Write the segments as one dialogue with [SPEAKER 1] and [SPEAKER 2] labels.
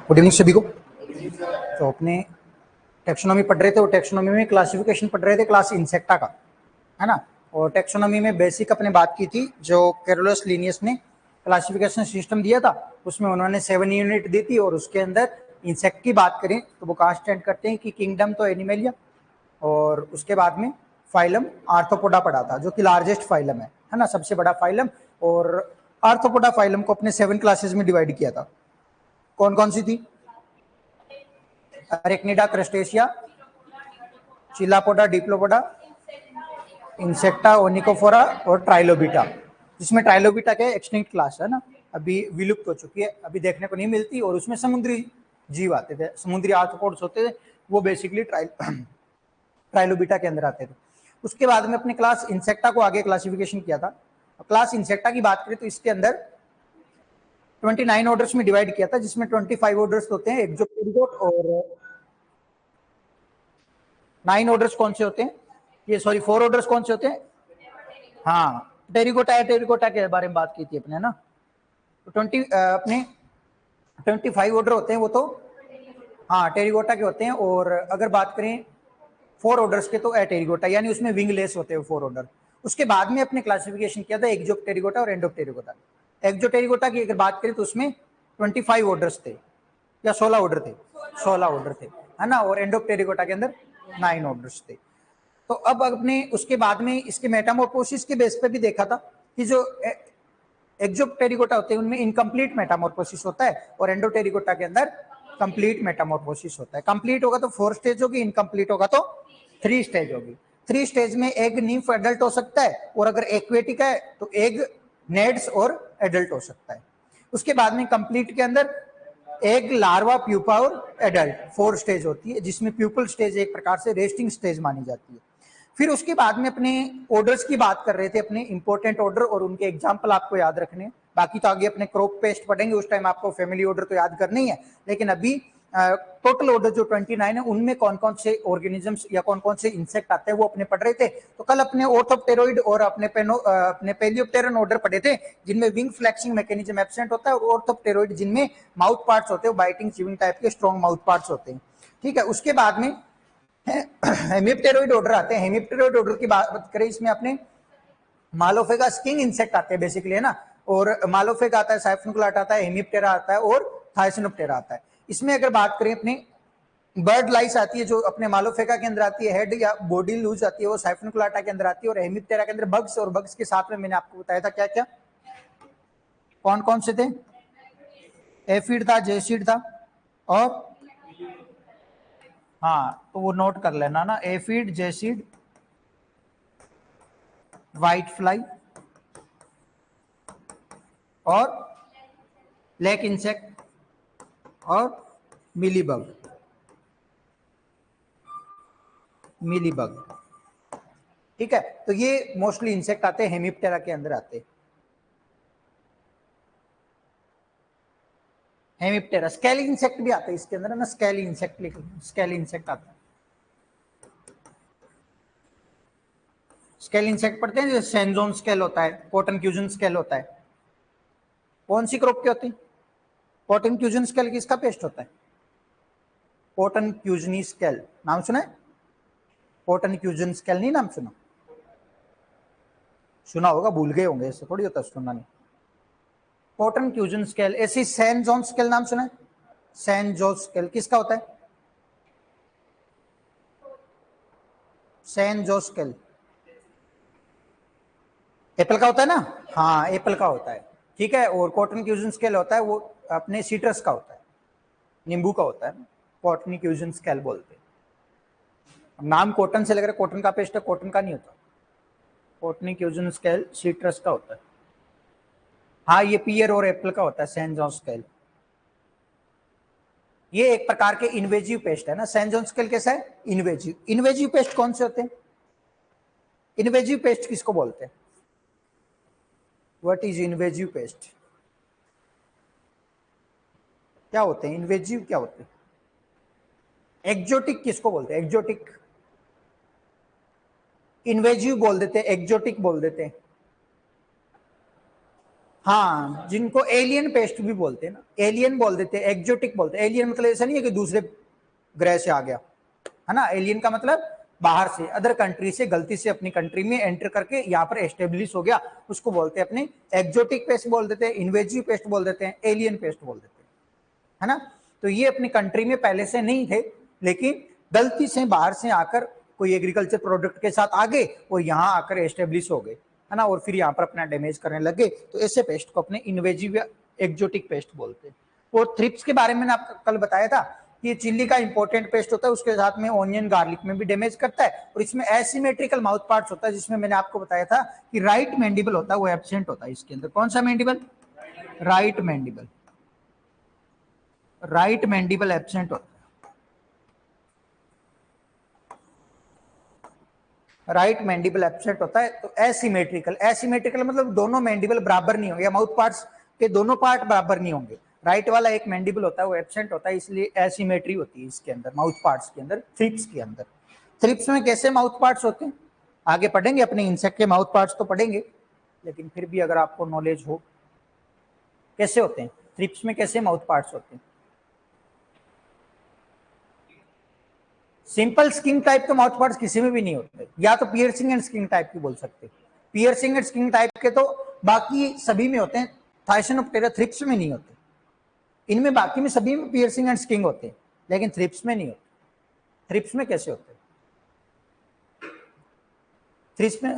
[SPEAKER 1] Good evening सभी को। तो अपने टेक्सोनॉमी पढ़ रहे थे और टेक्सोनॉमी में क्लासिफिकेशन पढ़ रहे थे क्लास इंसेक्टा का, है ना। और टेक्सोनॉमी में बेसिक अपने बात की थी, जो कैरोलस लिनियस ने क्लासिफिकेशन सिस्टम दिया था उसमें उन्होंने 7 यूनिट दी थी और उसके अंदर इंसेक्ट की बात करें तो वो कहाँ स्टैंड करते हैं कि किंगडम तो एनिमेलिया और उसके बाद में फाइलम आर्थ्रोपोडा पढ़ा था जो कि लार्जेस्ट फाइलम है ना, सबसे बड़ा फाइलम। और आर्थ्रोपोडा फाइलम को अपने 7 क्लासेस में डिवाइड किया था। कौन कौन सी थी? अरेक्निडा, क्रस्टेशिया, चिलापोडा, डिप्लोपोडा, इंसेक्टा, ओनिकोफोरा और ट्राइलोबिटा, जिसमें ट्राइलोबिटा के एक्सटिंक्ट क्लास है ना, अभी विलुप्त हो चुकी है, अभी देखने को नहीं मिलती। और उसमें समुद्री जीव आते थे, समुद्री आर्थ्रोपोड्स होते थे, वो बेसिकली ट्राइलोबिटा के अंदर आते थे। उसके बाद में अपने क्लास इंसेक्टा को आगे क्लासिफिकेशन किया था। क्लास इंसेक्टा की बात करें तो इसके अंदर 29 ऑर्डर्स में डिवाइड किया था, जिसमें 25 ऑर्डर्स होते हैं एक्सोप्टेरिगोट और 9 ऑर्डर्स कौन से होते हैं, ये सॉरी 4 ऑर्डर्स कौन से होते हैं? हाँ, टेरिकोटा के बारे में बात की थी अपने ना। तो 20 अपने 25 ऑर्डर होते हैं वो तो हाँ टेरिकोटा के होते हैं। और अगर बात करें 4 ऑर्डर्स के तो एटेरिकोटा, यानी उसमें विंगलेस होते हैं 4 ऑर्डर। उसके बाद में अपने क्लासिफिकेशन किया था एक्सोप्टेरिकोटा और एंडोप्टेरिकोटा। एक्सोप्टेरिकोटा की अगर बात करें तो उसमें 25 ऑर्डर्स थे या 16 ऑर्डर थे, 16 ऑर्डर थे, है ना। और एंडोप्टेरिकोटा के अंदर 9 ऑर्डर्स थे। तो अब अपने उसके बाद में इसके मेटामॉर्फोसिस के बेस पे भी देखा था कि जो एक्सोप्टेरिकोटा होते हैं उनमें इनकम्प्लीट मेटामॉर्फोसिस होता है और एंडोटेरिकोटा के अंदर कंप्लीट मेटामॉर्फोसिस होता है। कंप्लीट होगा तो 4 स्टेज होगी, इनकम्प्लीट होगा तो 3 स्टेज होगी। 3 स्टेज में एग नीफ एडल्ट हो सकता है और अगर एक्वेटिक है तो एग नेड्स और एडल्ट हो सकता है। उसके बाद में कंप्लीट के अंदर एग, लार्वा, प्यूपा और एडल्ट 4 स्टेज होती है, जिसमें प्यूपल स्टेज एक प्रकार से रेस्टिंग स्टेज मानी जाती है। फिर उसके बाद में अपने ऑर्डर्स की बात कर रहे थे, अपने इंपॉर्टेंट ऑर्डर और उनके एग्जाम्पल आपको याद रखने। बाकी तो आगे अपने क्रॉप पेस्ट पढ़ेंगे, उस टाइम आपको फैमिली ऑर्डर तो याद करनी है। लेकिन अभी टोटल ऑर्डर जो 29 है उनमें कौन कौन से ऑर्गेनिजम्स या कौन कौन से इंसेक्ट आते हैं वो अपने पढ़ रहे थे। तो कल अपने ऑर्थोप्टेरोइड और अपने पेलियोप्टेरन ऑर्डर पढ़े थे, जिनमें विंग फ्लैक्सिंग मैकेनिज्म एब्सेंट होता है, और ऑर्थोप्टेरोइड जिनमें माउथ पार्ट्स होते हैं, बाइटिंग चिविंग टाइप के स्ट्रॉन्ग माउथ पार्ट्स होते हैं। ठीक है, उसके बाद में हेमिप्टेरोइड ऑर्डर आते हैं। हेमिप्टेरोइड ऑर्डर की बात करें, इसमें अपने मालोफेगा स्किंग इंसेक्ट आते हैं बेसिकली, है ना। और मालोफेगा आता है, साइफनुक्लाट आता है, हेमिप्टेरा आता है और थायसिनोप्टेरा आता है। इसमें अगर बात करें अपनी बर्ड लाइस आती है जो अपने मालोफेगा के अंदर आती है, हेड या बॉडी लूज आती है वो साइफनुक्लाटा के अंदर आती है। और हेमिप्टेरा के अंदर बग्स, और बग्स के साथ में मैंने आपको बताया था क्या क्या, कौन कौन से थे? एफिड था, जेसिड था और हाँ, तो वो नोट कर लेना ना, एफिड, जेसिड, व्हाइट फ्लाई और ब्लैक इंसेक्ट और मिलीबग। ठीक है, तो ये मोस्टली इंसेक्ट आते हैं, हेमिप्टेरा के अंदर आते हैं। हेमिप्टेरा, स्केली इंसेक्ट भी आता है इसके अंदर, है ना। स्केली इंसेक्ट लिख, स्केली इंसेक्ट आता है। स्केल इंसेक्ट पढ़ते हैं, जैसे सेंजोन स्केल होता है, कॉटन क्यूजन स्केल होता है। कौन सी क्रॉप की होती है? कॉटन क्यूजन स्केल किसका पेस्ट होता है? कॉटन क्यूजनी स्केल, नाम सुना है? कॉटन क्यूजन स्केल नहीं नाम सुना? सुना होगा, भूल गए होंगे, ऐसे थोड़ी होता है सुनना नहीं। Cotton cuisine scale. ऐसी सैन जोन स्केल नाम सुना है? सैन जोन स्केल किसका होता है? सैन जो स्केल एप्पल का होता है ना, हाँ एप्पल का होता है। ठीक है, और कॉटन क्यूजन स्केल होता है वो अपने सीट्रस का होता है, नींबू का होता है, कॉटन क्यूजन स्केल बोलते हैं। नाम कॉटन से लग रहा है, कॉटन का पेस्ट है, कॉटन का नहीं होता। कॉटन क्यूजन स्केल सीट्रस का होता है। हाँ, ये पियर और एप्पल का होता है सैन जोन स्केल। ये एक प्रकार के इन्वेजिव पेस्ट है ना। सैन जोन स्केल कैसा है? इन्वेजिव। इन्वेजिव पेस्ट कौन से होते हैं? इन्वेजिव पेस्ट किसको बोलते हैं? What is invasive paste? क्या होते हैं इन्वेजिव, क्या होते हैं? एक्जोटिक किसको बोलते हैं? एक्जोटिक। इन्वेजिव बोल देते हैं, एक्जोटिक बोल देते हैं। हाँ, जिनको एलियन पेस्ट भी बोलते हैं ना, एलियन बोल देते हैं, एक्जोटिक बोलते हैं। एलियन मतलब ऐसा नहीं है कि दूसरे ग्रह से आ गया, है ना। एलियन का मतलब बाहर से, अदर कंट्री से गलती से अपनी कंट्री में एंटर करके यहाँ पर एस्टेब्लिश हो गया, उसको बोलते हैं अपने एक्जोटिक पेस्ट बोल देते हैं, इन्वेजिव पेस्ट बोल देते हैं, एलियन पेस्ट बोल देते हैं, है ना। तो ये अपनी कंट्री में पहले से नहीं थे, लेकिन गलती से बाहर से आकर कोई एग्रीकल्चर प्रोडक्ट के साथ आ गए और यहाँ आकर एस्टेब्लिश हो गए, है ना, और फिर यहाँ पर अपना डैमेज करने लगे। तो ऐसे पेस्ट को अपने इन्वेजिव या एक्जोटिक पेस्ट बोलते हैं। और थ्रिप्स के बारे में मैंने आपको कल बताया था कि ये चिल्ली का इंपॉर्टेंट पेस्ट होता है, उसके साथ में ऑनियन गार्लिक में भी डैमेज करता है। और इसमें एसिमेट्रिकल माउथ पार्ट्स होता है, जिसमें मैंने आपको बताया था कि राइट मैंडिबल होता है वो एब्सेंट होता है इसके अंदर। कौन सा mandible? Right mandible. Right mandible absent होता है। राइट मैंडिबल एब्सेंट होता है। तो एसिमेट्रिकल, एसिमेट्रिकल मतलब दोनों मैंडिबल बराबर नहीं होंगे, माउथ पार्ट्स के दोनों पार्ट बराबर नहीं होंगे। राइट वाला एक मैंडिबल होता है वो एब्सेंट होता है, इसलिए एसिमेट्री होती है इसके अंदर, माउथ पार्ट्स के अंदर, थ्रिप्स के अंदर। थ्रिप्स में कैसे माउथ पार्ट्स होते हैं आगे पढ़ेंगे, अपने इंसेक्ट के माउथ पार्ट्स तो पढ़ेंगे, लेकिन फिर भी अगर आपको नॉलेज हो कैसे होते हैं थ्रिप्स में, कैसे माउथ पार्ट्स होते हैं। सिंपल स्किंग टाइप के माउथ पार्ट्स किसी में भी नहीं होते, या तो पियर्सिंग एंड स्किंग टाइप की बोल सकते हैं। पियर्सिंग एंड स्किंग टाइप के तो बाकी सभी में होते हैं, थाइसनोप्टेरा थ्रिप्स में नहीं होते। इनमें बाकी में सभी में पियर्सिंग एंड स्किंग होते हैं, लेकिन थ्रिप्स में नहीं होते। थ्रिप्स में कैसे होते हैं?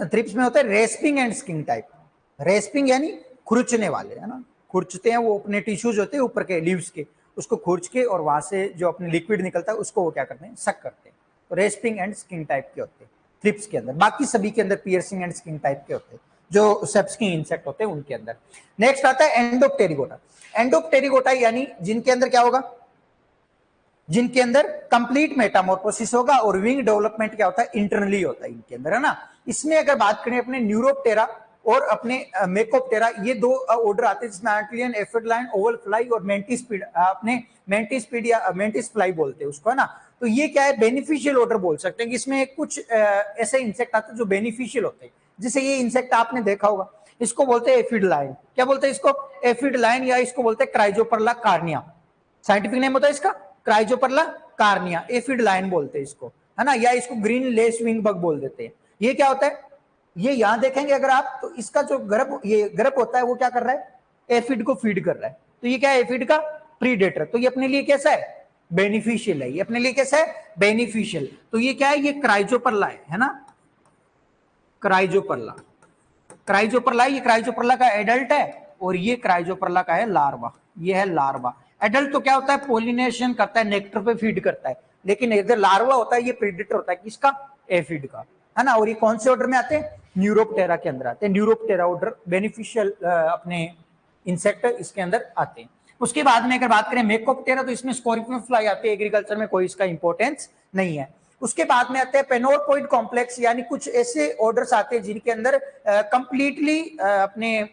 [SPEAKER 1] थ्रिप्स में होता है respiring and skiing type. Respiring यानी खुरचने वाले, है ना, खुरचते हैं वो, अपने टिश्यूज होते हैं ऊपर के लीव्स के, उसको खुरच के और वहां से जो अपने लिक्विड निकलता है उसको वो क्या करते हैं, सक करते हैं। तो रेस्पिंग एंड स्किंग टाइप के होते हैं थ्रिप्स के अंदर। बाकी सभी के अंदर पियर्सिंग एंड स्किंग टाइप के होते हैं, जो सेप्सकिंग इंसेक्ट होते हैं उनके अंदर। नेक्स्ट आता है एंडोप्टेरिगोटा। एंडोप्टेरिगोटा यानी जिनके अंदर क्या होगा, जिनके अंदर कंप्लीट मेटामॉर्फोसिस होगा, और विंग डेवलपमेंट क्या होता है, इंटरनली होता है इनके अंदर, है ना। इसमें अगर बात करें अपने न्यूरोप्टेरा और अपने मेकोप्टेरा, ये दो ऑर्डर आते हैं, जिसमें एंटलियन, एफिड लाइन, ओवल फ्लाई और मेंटिस्पीड, अपने मेंटिस्पीड या मेंटिस फ्लाई बोलते हैं उसको, है ना। तो ये क्या है, बेनिफिशियल ऑर्डर बोल सकते हैं कि इसमें कुछ ऐसे इंसेक्ट आते हैं जो बेनिफिशियल होते हैं। जैसे ये इंसेक्ट आपने देखा होगा, इसको बोलते हैं एफिड लाइन। क्या बोलते हैं इसको? एफिड लाइन, या इसको बोलते हैं क्राइजोपर्ला कार्निया। साइंटिफिक नेम होता है इसका क्राइजोपर्ला कार्निया, एफिड लाइन बोलते हैं इसको, है ना, या इसको ग्रीन लेस विंग बग बोल देते हैं। ये क्या होता है, ये यहां देखेंगे अगर आप, तो इसका जो गर्भ, ये गर्भ होता है वो क्या कर रहा है, एफिड को फीड कर रहा है। तो ये क्या है, एफिड का प्रीडेटर। तो ये अपने लिए कैसा है, बेनिफिशियल है। ये अपने लिए कैसा है, बेनिफिशियल। तो ये क्या है, ये क्राइजोपर्ला है ना, क्राइजोपर्ला। क्राइजोपर्ला, ये क्राइजोपर्ला का एडल्ट है, और ये क्राइजोपर्ला का है लार्वा। ये है लार्वा। एडल्ट तो क्या होता है, पोलिनेशन करता है, नेक्टर पे फीड करता है, लेकिन इधर लार्वा होता है, ये प्रेडेटर होता है किसका, एफिड का, है ना। और ये कौन से ऑर्डर में आते हैं, न्यूरोप्टेरा के अंदर आते हैं। न्यूरोप्टेरा ऑर्डर बेनिफिशियल अपने इंसेक्ट इसके अंदर आते हैं। उसके बाद में अगर बात करें मेकोप्टेरा, तो इसमें स्कॉर्पियन फ्लाई आती है, एग्रीकल्चर में कोई इसका इंपॉर्टेंस नहीं है। उसके बाद में आते हैं पेनोरपोइड कॉम्प्लेक्स, यानी कुछ ऐसे ऑर्डर्स आते हैं जिनके अंदर कंप्लीटली अपने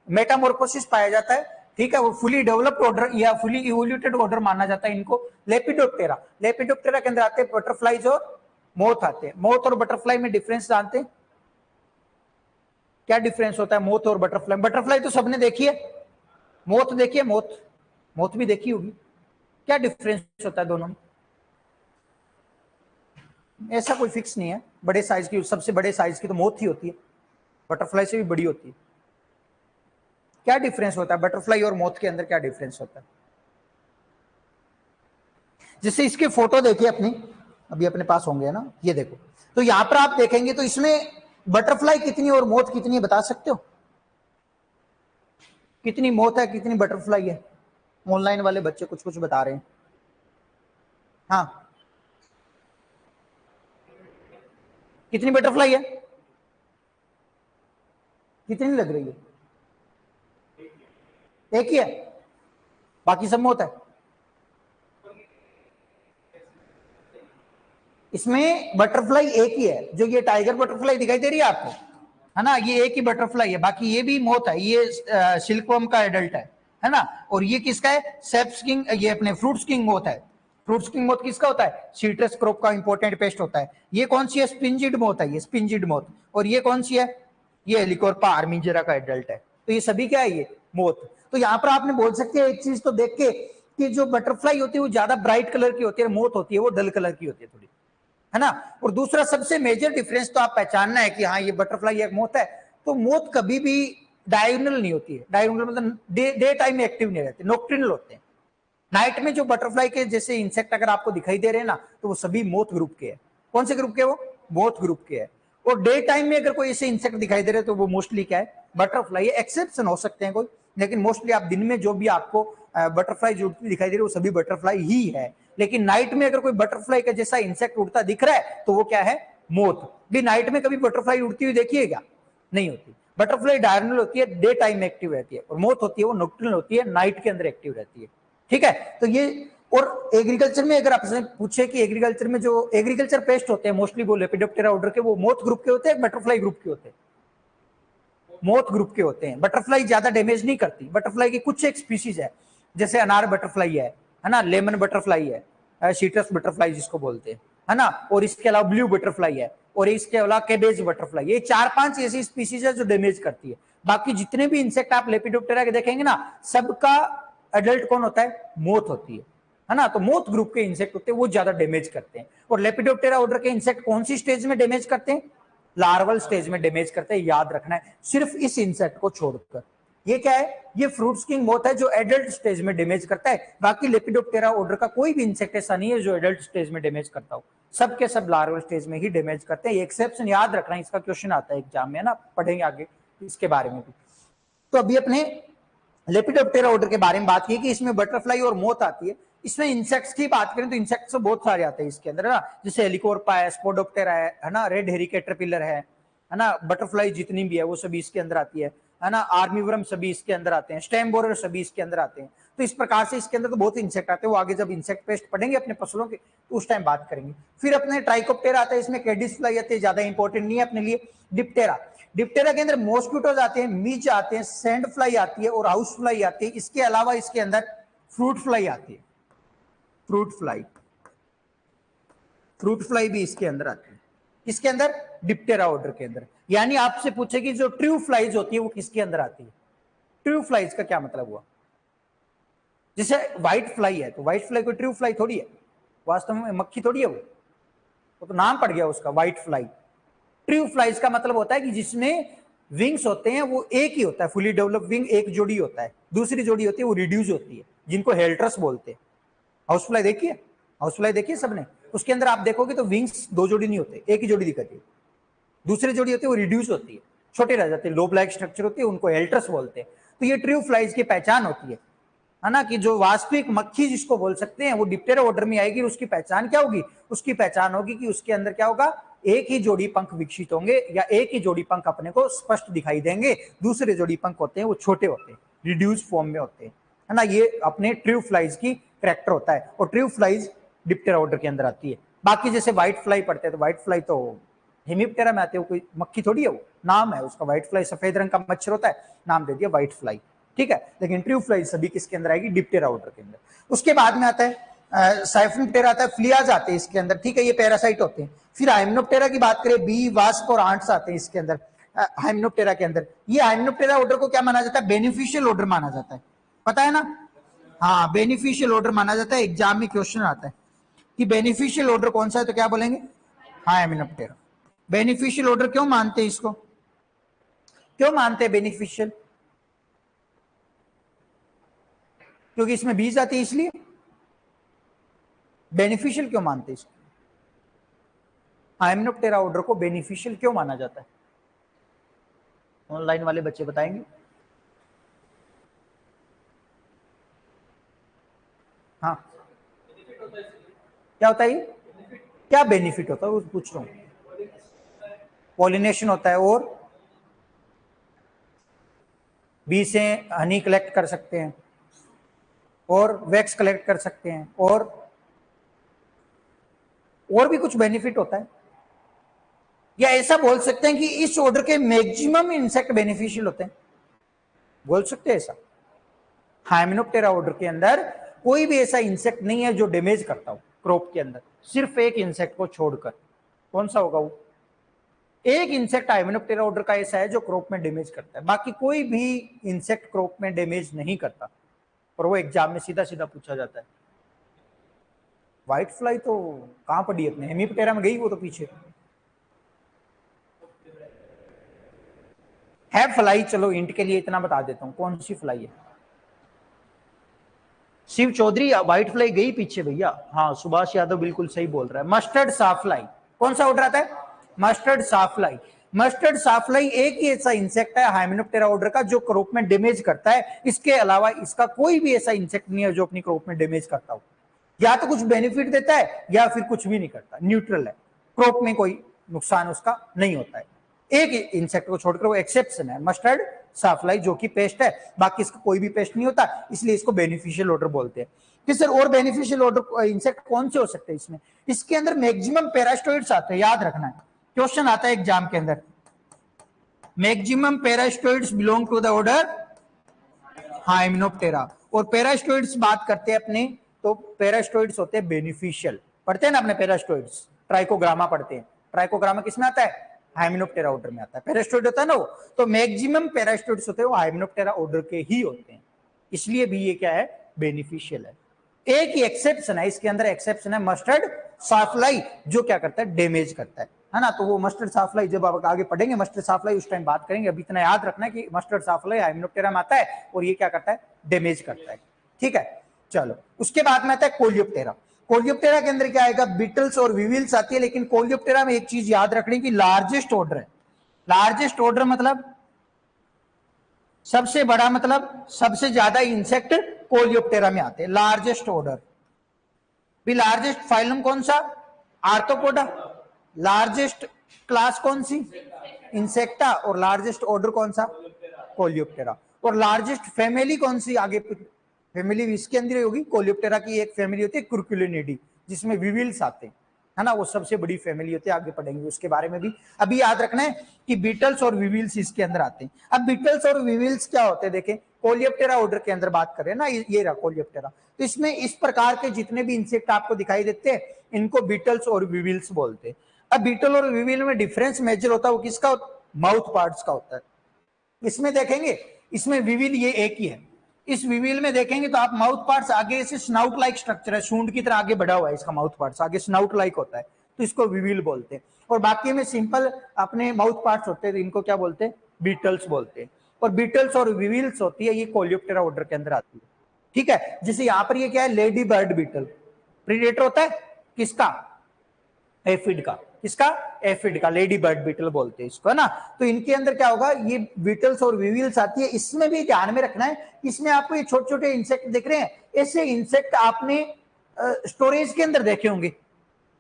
[SPEAKER 1] मेटामॉर्फोसिस पाया जाता है, ठीक है, वो फुली डेवलप्ड ऑर्डर या फुली इवोल्यूटेड ऑर्डर माना जाता है इनको। लेपिडोप्टेरा, लेपिडोप्टेरा के अंदर आते हैं बटरफ्लाईज और मोथ आते हैं। मोथ और बटरफ्लाई में डिफरेंस जानते हैं, क्या डिफरेंस होता है मोथ और बटरफ्लाई? बटरफ्लाई तो सबने देखी है, मोथ देखी है, मोथ, मोथ भी देखी होगी। क्या डिफरेंस होता है दोनों में? ऐसा कोई फिक्स नहीं है, बड़े साइज की, सबसे बड़े साइज की तो मोथ ही होती है, बटरफ्लाई से भी बड़ी होती है। क्या डिफरेंस होता है बटरफ्लाई और मोथ के अंदर, क्या डिफरेंस होता है? जैसे इसके फोटो देखिए अपनी, अभी अपने पास होंगे ना, ये देखो, तो यहां पर आप देखेंगे तो इसमें बटरफ्लाई कितनी और मोथ कितनी है, बता सकते हो? कितनी मोथ है, कितनी बटरफ्लाई है? ऑनलाइन वाले बच्चे कुछ कुछ बता रहे हैं। हाँ, कितनी बटरफ्लाई है, कितनी लग रही है? एक ही है, बाकी सब मोथ है। इसमें बटरफ्लाई एक ही है, जो ये टाइगर बटरफ्लाई दिखाई दे रही है आपको, है ना, ये एक ही बटरफ्लाई है, बाकी ये भी मोथ है, ये सिल्कवर्म का एडल्ट है ना। और ये किसका है, सेप्स किंग, ये अपने फ्रूट्स किंग मोथ है। फ्रूट्स किंग मोथ किसका होता है, सीट्रस क्रॉप का इंपॉर्टेंट पेस्ट होता है। ये कौन सी है, स्पिंजिड मोथ है, ये स्पिंजिड मोथ। और ये कौन सी है, ये हेलिकोर्पा आर्मिजेरा का एडल्ट है। तो ये सभी क्या है, ये मोथ। तो यहाँ पर आपने बोल सकते हैं एक चीज तो देख के कि जो बटरफ्लाई होती है वो ज्यादा ब्राइट कलर की होती है, मोथ होती है वो डल कलर की होती है थोड़ी, है ना। और दूसरा सबसे मेजर डिफरेंस तो आप पहचानना है कि हाँ ये बटरफ्लाई एक मोथ है, तो मोथ कभी भी डायगोनल नहीं होती है। डायगोनल मतलब डे टाइम में एक्टिव नहीं रहते, नॉकटर्नल होते हैं। नाइट में जो बटरफ्लाई के जैसे इंसेक्ट अगर आपको दिखाई दे रहे हैं ना, तो वो सभी मोथ ग्रुप के हैं। कौन से ग्रुप के, वो मोथ ग्रुप के हैं। और डे टाइम में अगर कोई ऐसे इंसेक्ट दिखाई दे रहे हैं तो वो मोस्टली क्या है, बटरफ्लाई। एक्सेप्शन हो सकते हैं कोई, लेकिन मोस्टली आप दिन में जो भी आपको बटरफ्लाई जो उड़ती दिखाई दे रही है वो सभी बटरफ्लाई ही है। लेकिन नाइट में अगर कोई बटरफ्लाई का जैसा इंसेक्ट उड़ता दिख रहा है तो वो क्या है, मोथ। भी नाइट में कभी बटरफ्लाई उड़ती हुई देखिए क्या, नहीं होती। बटरफ्लाई डायगोनल होती है, डे टाइम में एक्टिव रहती है, और मोथ होती है वो नॉकटर्नल होती है, नाइट के अंदर एक्टिव रहती है। ठीक है, तो ये। और एग्रीकल्चर में अगर आपसे पूछे कि एग्रीकल्चर में जो एग्रीकल्चर पेस्ट होते हैं मोस्टली वो लेपिडोप्टेरा ऑर्डर के, वो मोथ ग्रुप के होते हैं, बटरफ्लाई ग्रुप के होते हैं, मोथ ग्रुप के होते हैं। बटरफ्लाई ज्यादा डैमेज नहीं करती। बटरफ्लाई की कुछ एक स्पीसीज है, जैसे अनार बटरफ्लाई है ना, लेमन बटरफ्लाई है, सीट्रस बटरफ्लाई जिसको बोलते हैं, है ना। और इसके अलावा ब्लू बटरफ्लाई है, और इसके अलावा कैबेज बटरफ्लाई। ये 4-5 ऐसी स्पीसीज है जो डैमेज करती है। बाकी जितने भी इंसेक्ट आप लेपिडोप्टेरा के देखेंगे ना, सबका एडल्ट कौन होता है, मोथ होती है ना। तो मोथ ग्रुप के इंसेक्ट होते हैं वो ज्यादा डैमेज करते हैं। और लेपिडोप्टेरा ऑर्डर के इंसेक्ट कौन सी स्टेज में डैमेज करते हैं, लार्वल स्टेज में डैमेज करते हैं, याद रखना है, सिर्फ इस इंसेक्ट को छोड़कर। ये क्या है, ये फ्रूट स्किंग मोथ है जो एडल्ट स्टेज में डैमेज करता है। बाकी लेपिडोप्टेरा ऑर्डर का कोई भी इंसेक्ट ऐसा नहीं है जो एडल्ट स्टेज में डैमेज करता हो, सबके सब लार्वल स्टेज में ही डैमेज करते हैं। एक्सेप्शन याद रखना, इसका क्वेश्चन आता है एग्जाम में, है ना, पढ़ेंगे आगे इसके बारे में भी। तो अभी अपने लेपिडोप्टेरा ऑर्डर के बारे में बात की कि इसमें बटरफ्लाई और मोथ आती है। इसमें इंसेक्ट्स की बात करें तो इंसेक्ट्स तो बहुत सारे आते हैं इसके अंदर, है ना, जैसे हेलिकोर्पा है, स्पोडोप्टेरा है ना, रेड हेरी कैटरपिलर है ना। बटरफ्लाई जितनी भी है वो सभी इसके अंदर आती है ना। आर्मीवर्म सभी इसके अंदर आते हैं, स्टेम बोरर सभी इसके अंदर आते हैं। तो इस प्रकार से इसके अंदर तो बहुत इंसेक्ट आते हैं, वो आगे जब इंसेक्ट पेस्ट पढ़ेंगे अपने फसलों के तो उस टाइम बात करेंगे। फिर अपने ट्राइकोप्टेरा आता है, इसमें कैडिस फ्लाई आते हैं, ज्यादा इंपॉर्टेंट नहीं है अपने लिए। डिप्टेरा, डिप्टेरा के अंदर मॉस्किटोज आते हैं, मीच आते हैं, सैंड फ्लाई आती है और हाउस फ्लाई आती है। इसके अलावा इसके अंदर फ्रूट फ्लाई आती है, फ्रूट फ्लाई, फ्रूट फ्लाई भी इसके अंदर आती है। इसके अंदर डिप्टेरा ऑर्डर के अंदर। यानी आपसे पूछे कि जो ट्रू फ्लाइज होती है वो किसके अंदर आती है। ट्रू फ्लाइज का क्या मतलब हुआ, जैसे व्हाइट फ्लाई है तो व्हाइट फ्लाई कोई ट्रू फ्लाई थोड़ी है, वास्तव में मक्खी थोड़ी है वो तो नाम पड़ गया उसका व्हाइट फ्लाई। ट्रू फ्लाइज का मतलब होता है कि जिसमें विंग्स होते हैं वो एक ही होता है, फुली डेवलप विंग एक जोड़ी होता है, दूसरी जोड़ी होती है वो रिड्यूस होती है, जिनको हेल्ट्रस बोलते हैं। हाउस फ्लाई देखिए, हाउस फ्लाई देखिए सबने, उसके अंदर आप देखोगे तो विंग्स दो जोड़ी नहीं होते, एक ही जोड़ी दिखती है। दूसरी जोड़ी होती है वो रिड्यूस होती है, छोटे रह जाते हैं, लोब लाइक स्ट्रक्चर होती है, उनको हेल्ट्रस बोलते हैं। तो ये ट्रू फ्लाइज की पहचान होती है ना, कि जो वास्तविक मक्खी जिसको बोल सकते हैं वो डिप्टेरा ऑर्डर में आएगी। उसकी पहचान क्या होगी, उसकी पहचान होगी कि उसके अंदर क्या होगा, एक ही जोड़ी पंख विकसित होंगे या एक ही जोड़ी पंख अपने को स्पष्ट दिखाई देंगे। दूसरे जोड़ी पंख होते हैं वो छोटे होते हैं, रिड्यूस फॉर्म में होते हैं, है ना। ये अपने ट्रू फ्लाइज की कैरेक्टर होता है, और ट्रू फ्लाइज डिप्टेरा ऑर्डर के अंदर आती है। बाकी जैसे व्हाइट फ्लाई पढ़ते हैं तो व्हाइट फ्लाई तो हेमिप्टेरा में आते हो, कोई मक्खी थोड़ी है वो, नाम है उसका व्हाइट फ्लाई, सफेद रंग का मच्छर होता है, नाम दे दिया व्हाइट फ्लाई। ठीक है, लेकिन ट्रू फ्लाई सभी किसके अंदर आएगी, डिप्टेरा ऑर्डर के अंदर। उसके बाद में आता है साइफिनप्टेरा आता है, फ्लियाज आते हैं इसके अंदर, ठीक है, ये पैरासाइट होते हैं। फिर हाइमेनोप्टेरा की बात करें, बी, वास्प और आंट्स आते हैं इसके अंदर हाइमेनोप्टेरा के अंदर। ये हाइमेनोप्टेरा ऑर्डर को क्या माना जाता है, बेनिफिशियल ऑर्डर माना जाता है, पता है ना। हाँ, बेनिफिशियल ऑर्डर माना जाता है। एग्जाम में क्वेश्चन आता है कि बेनिफिशियल ऑर्डर कौन सा है, तो क्या बोलेंगे, हाइमेनोप्टेरा। बेनिफिशियल ऑर्डर क्यों मानते हैं इसको, क्यों मानते हैं बेनिफिशियल, क्योंकि इसमें बीज आती है इसलिए बेनिफिशियल क्यों मानते हैं इसको। हाइमेनोप्टेरा ऑर्डर को बेनिफिशियल क्यों माना जाता है, ऑनलाइन वाले बच्चे बताएंगे। हाँ, क्या होता है, क्या बेनिफिट होता है वो पूछ रहा हूं। पॉलिनेशन होता है, और बी से हनी कलेक्ट कर सकते हैं, और वैक्स कलेक्ट कर सकते हैं, और भी कुछ बेनिफिट होता है। या ऐसा बोल सकते हैं कि इस ऑर्डर के मैक्सिमम इंसेक्ट बेनिफिशियल होते हैं, बोल सकते हैं ऐसा। हाइमेनोप्टेरा ऑर्डर के अंदर कोई भी ऐसा इंसेक्ट नहीं है जो डैमेज करता हो क्रॉप के अंदर, सिर्फ एक इंसेक्ट को छोड़कर। कौन सा होगा वो, एक इंसेक्ट हाइमेनोप्टेरा ऑर्डर का ऐसा है जो क्रॉप में डैमेज करता है, बाकी कोई भी इंसेक्ट क्रॉप में डैमेज नहीं करता, और वो एग्जाम में सीधा सीधा पूछा जाता है। व्हाइट फ्लाई तो कहां पड़ी अपने, हेमीप्टेरा में गई वो तो पीछे है फ्लाई। चलो इंट के लिए इतना बता देता हूं कौन सी फ्लाई है। शिव चौधरी, व्हाइट फ्लाई गई पीछे भैया। हाँ सुभाष यादव बिल्कुल सही बोल रहा है। मस्टर्ड साफ्लाई कौन सा ऑर्डर आता है? मस्टर्ड साफ्लाई। मस्टर्ड साफ्लाई एक ही ऐसा इंसेक्ट है हाइमेनोप्टेरा ऑर्डर का जो क्रॉप में डैमेज करता है, इसके अलावा इसका कोई भी ऐसा इंसेक्ट नहीं है जो अपनी क्रॉप में डैमेज करता हो। या तो कुछ बेनिफिट देता है या फिर कुछ भी नहीं करता, न्यूट्रल है, क्रॉप में कोई नुकसान उसका नहीं होता है। एक इंसेक्ट को छोड़कर वो एक्सेप्शन है, मस्टर्ड साफ्लाई, जो कि पेस्ट है, बाकी इसका कोई भी पेस्ट नहीं होता, इसलिए इसको बेनिफिशियल ऑर्डर बोलते हैं। कि सर और बेनिफिशियल ऑर्डर इंसेक्ट कौन से हो सकते हैं इसमें? इसके अंदर मैक्सिमम पैरास्टोइड्स आते हैं, याद रखना है, क्वेश्चन आता है एग्जाम के अंदर। Maximum parasitoids belong to the order hymenoptera. और पैरास्टोइड्स बात करते हैं अपने, तो पैरास्टोइड्स होते हैं बेनिफिशियल। पढ़ते हैं ना अपने पैरास्टोइड्स, ट्राइकोग्रामा पढ़ते हैं। ट्राइकोग्रामा किसमें आता है? हाइमेनोप्टेरा ऑर्डर में आता है। पैरास्टोइड होता है ना वो, तो मैक्सिमम पैरास्टोइड्स होते हैं वो हाइमेनोप्टेरा ऑर्डर के ही होते हैं, इसलिए भी ये क्या है? बेनिफिशियल है। एक ही एक्सेप्शन है इसके अंदर, एक्सेप्शन है मस्टर्ड साफ्लाई, जो क्या करता है? डैमेज करता है ना। तो वो मस्टर्ड साफ्लाई जब आप आगे पढ़ेंगे मस्टर्ड साफ्लाई उस टाइम बात करेंगे। अभी इतना याद रखना है कि मस्टर्ड साफ्लाई हाइमेनोप्टेरा में आता है और ये क्या करता है? डैमेज करता है। ठीक है, चलो उसके बाद में आता है कोलियोप्टेरा। कोलियोप्टेरा के अंदर क्या आएगा? बीटल्स और विविल्स आती है, लेकिन कोलियोप्टेरा में एक चीज याद रखनी की लार्जेस्ट ऑर्डर है। लार्जेस्ट ऑर्डर मतलब सबसे बड़ा, मतलब सबसे ज्यादा इंसेक्ट कोलियोप्टेरा में आते हैं, लार्जेस्ट ऑर्डर। भी लार्जेस्ट फाइलम कौन सा? आर्थ्रोपोडा। लार्जेस्ट क्लास कौन सी? इंसेक्टा। और लार्जेस्ट ऑर्डर कौन सा? कोलियोप्टेरा। और लार्जेस्ट फैमिली कौन सी? आगे फैमिली इसके अंदर होगी, कोलियोप्टेरा की एक फैमिली होती है कुर्कुलिनिडी, जिसमें विविल्स आते हैं, है ना, वो सबसे बड़ी फैमिली होती है। आगे पढ़ेंगे उसके बारे में भी। अभी याद रखना है कि बीटल्स और विविल्स इसके अंदर आते हैं। अब बीटल्स और विविल्स क्या होते हैं देखें, कोलियोप्टेरा ऑर्डर के अंदर बात करें ना, ये रहा कोलियोप्टेरा। तो इसमें इस प्रकार के जितने भी इंसेक्ट आपको दिखाई देते हैं इनको बीटल्स और विविल्स बोलते हैं। अब बीटल और विविल में डिफरेंस मेजर होता है वो किसका? माउथ पार्ट्स का होता है। इसमें देखेंगे, इसमें विविल ये एक ही है। इस विविल में देखेंगे तो आप माउथ पार्ट्स आगे से स्नाउट लाइक स्ट्रक्चर है, सूंड की तरह आगे बढ़ा हुआ है इसका माउथ पार्ट्स, आगे स्नाउट लाइक होता है, तो इसको विविल बोलते हैं। और बाकी में सिंपल अपने माउथ पार्ट्स होते हैं, इनको क्या बोलते हैं? बीटल्स बोलते हैं। और बीटल्स और विविल्स होती है ये कोलियोप्टेरा ऑर्डर के अंदर आती है। ठीक है, जैसे यहां पर ये क्या है? लेडी बर्ड बीटल, प्रीडेटर होता है किसका? एफिड का। किसका? एफिड का, लेडी बर्ड बीटल बोलते हैं इसको, है ना। तो इनके अंदर क्या होगा? ये बीटल्स और विविल्स आती है। इसमें भी ध्यान में रखना है, इसमें आपको ये छोटे छोटे इंसेक्ट दिख रहे हैं, ऐसे इंसेक्ट आपने स्टोरेज के अंदर देखे होंगे,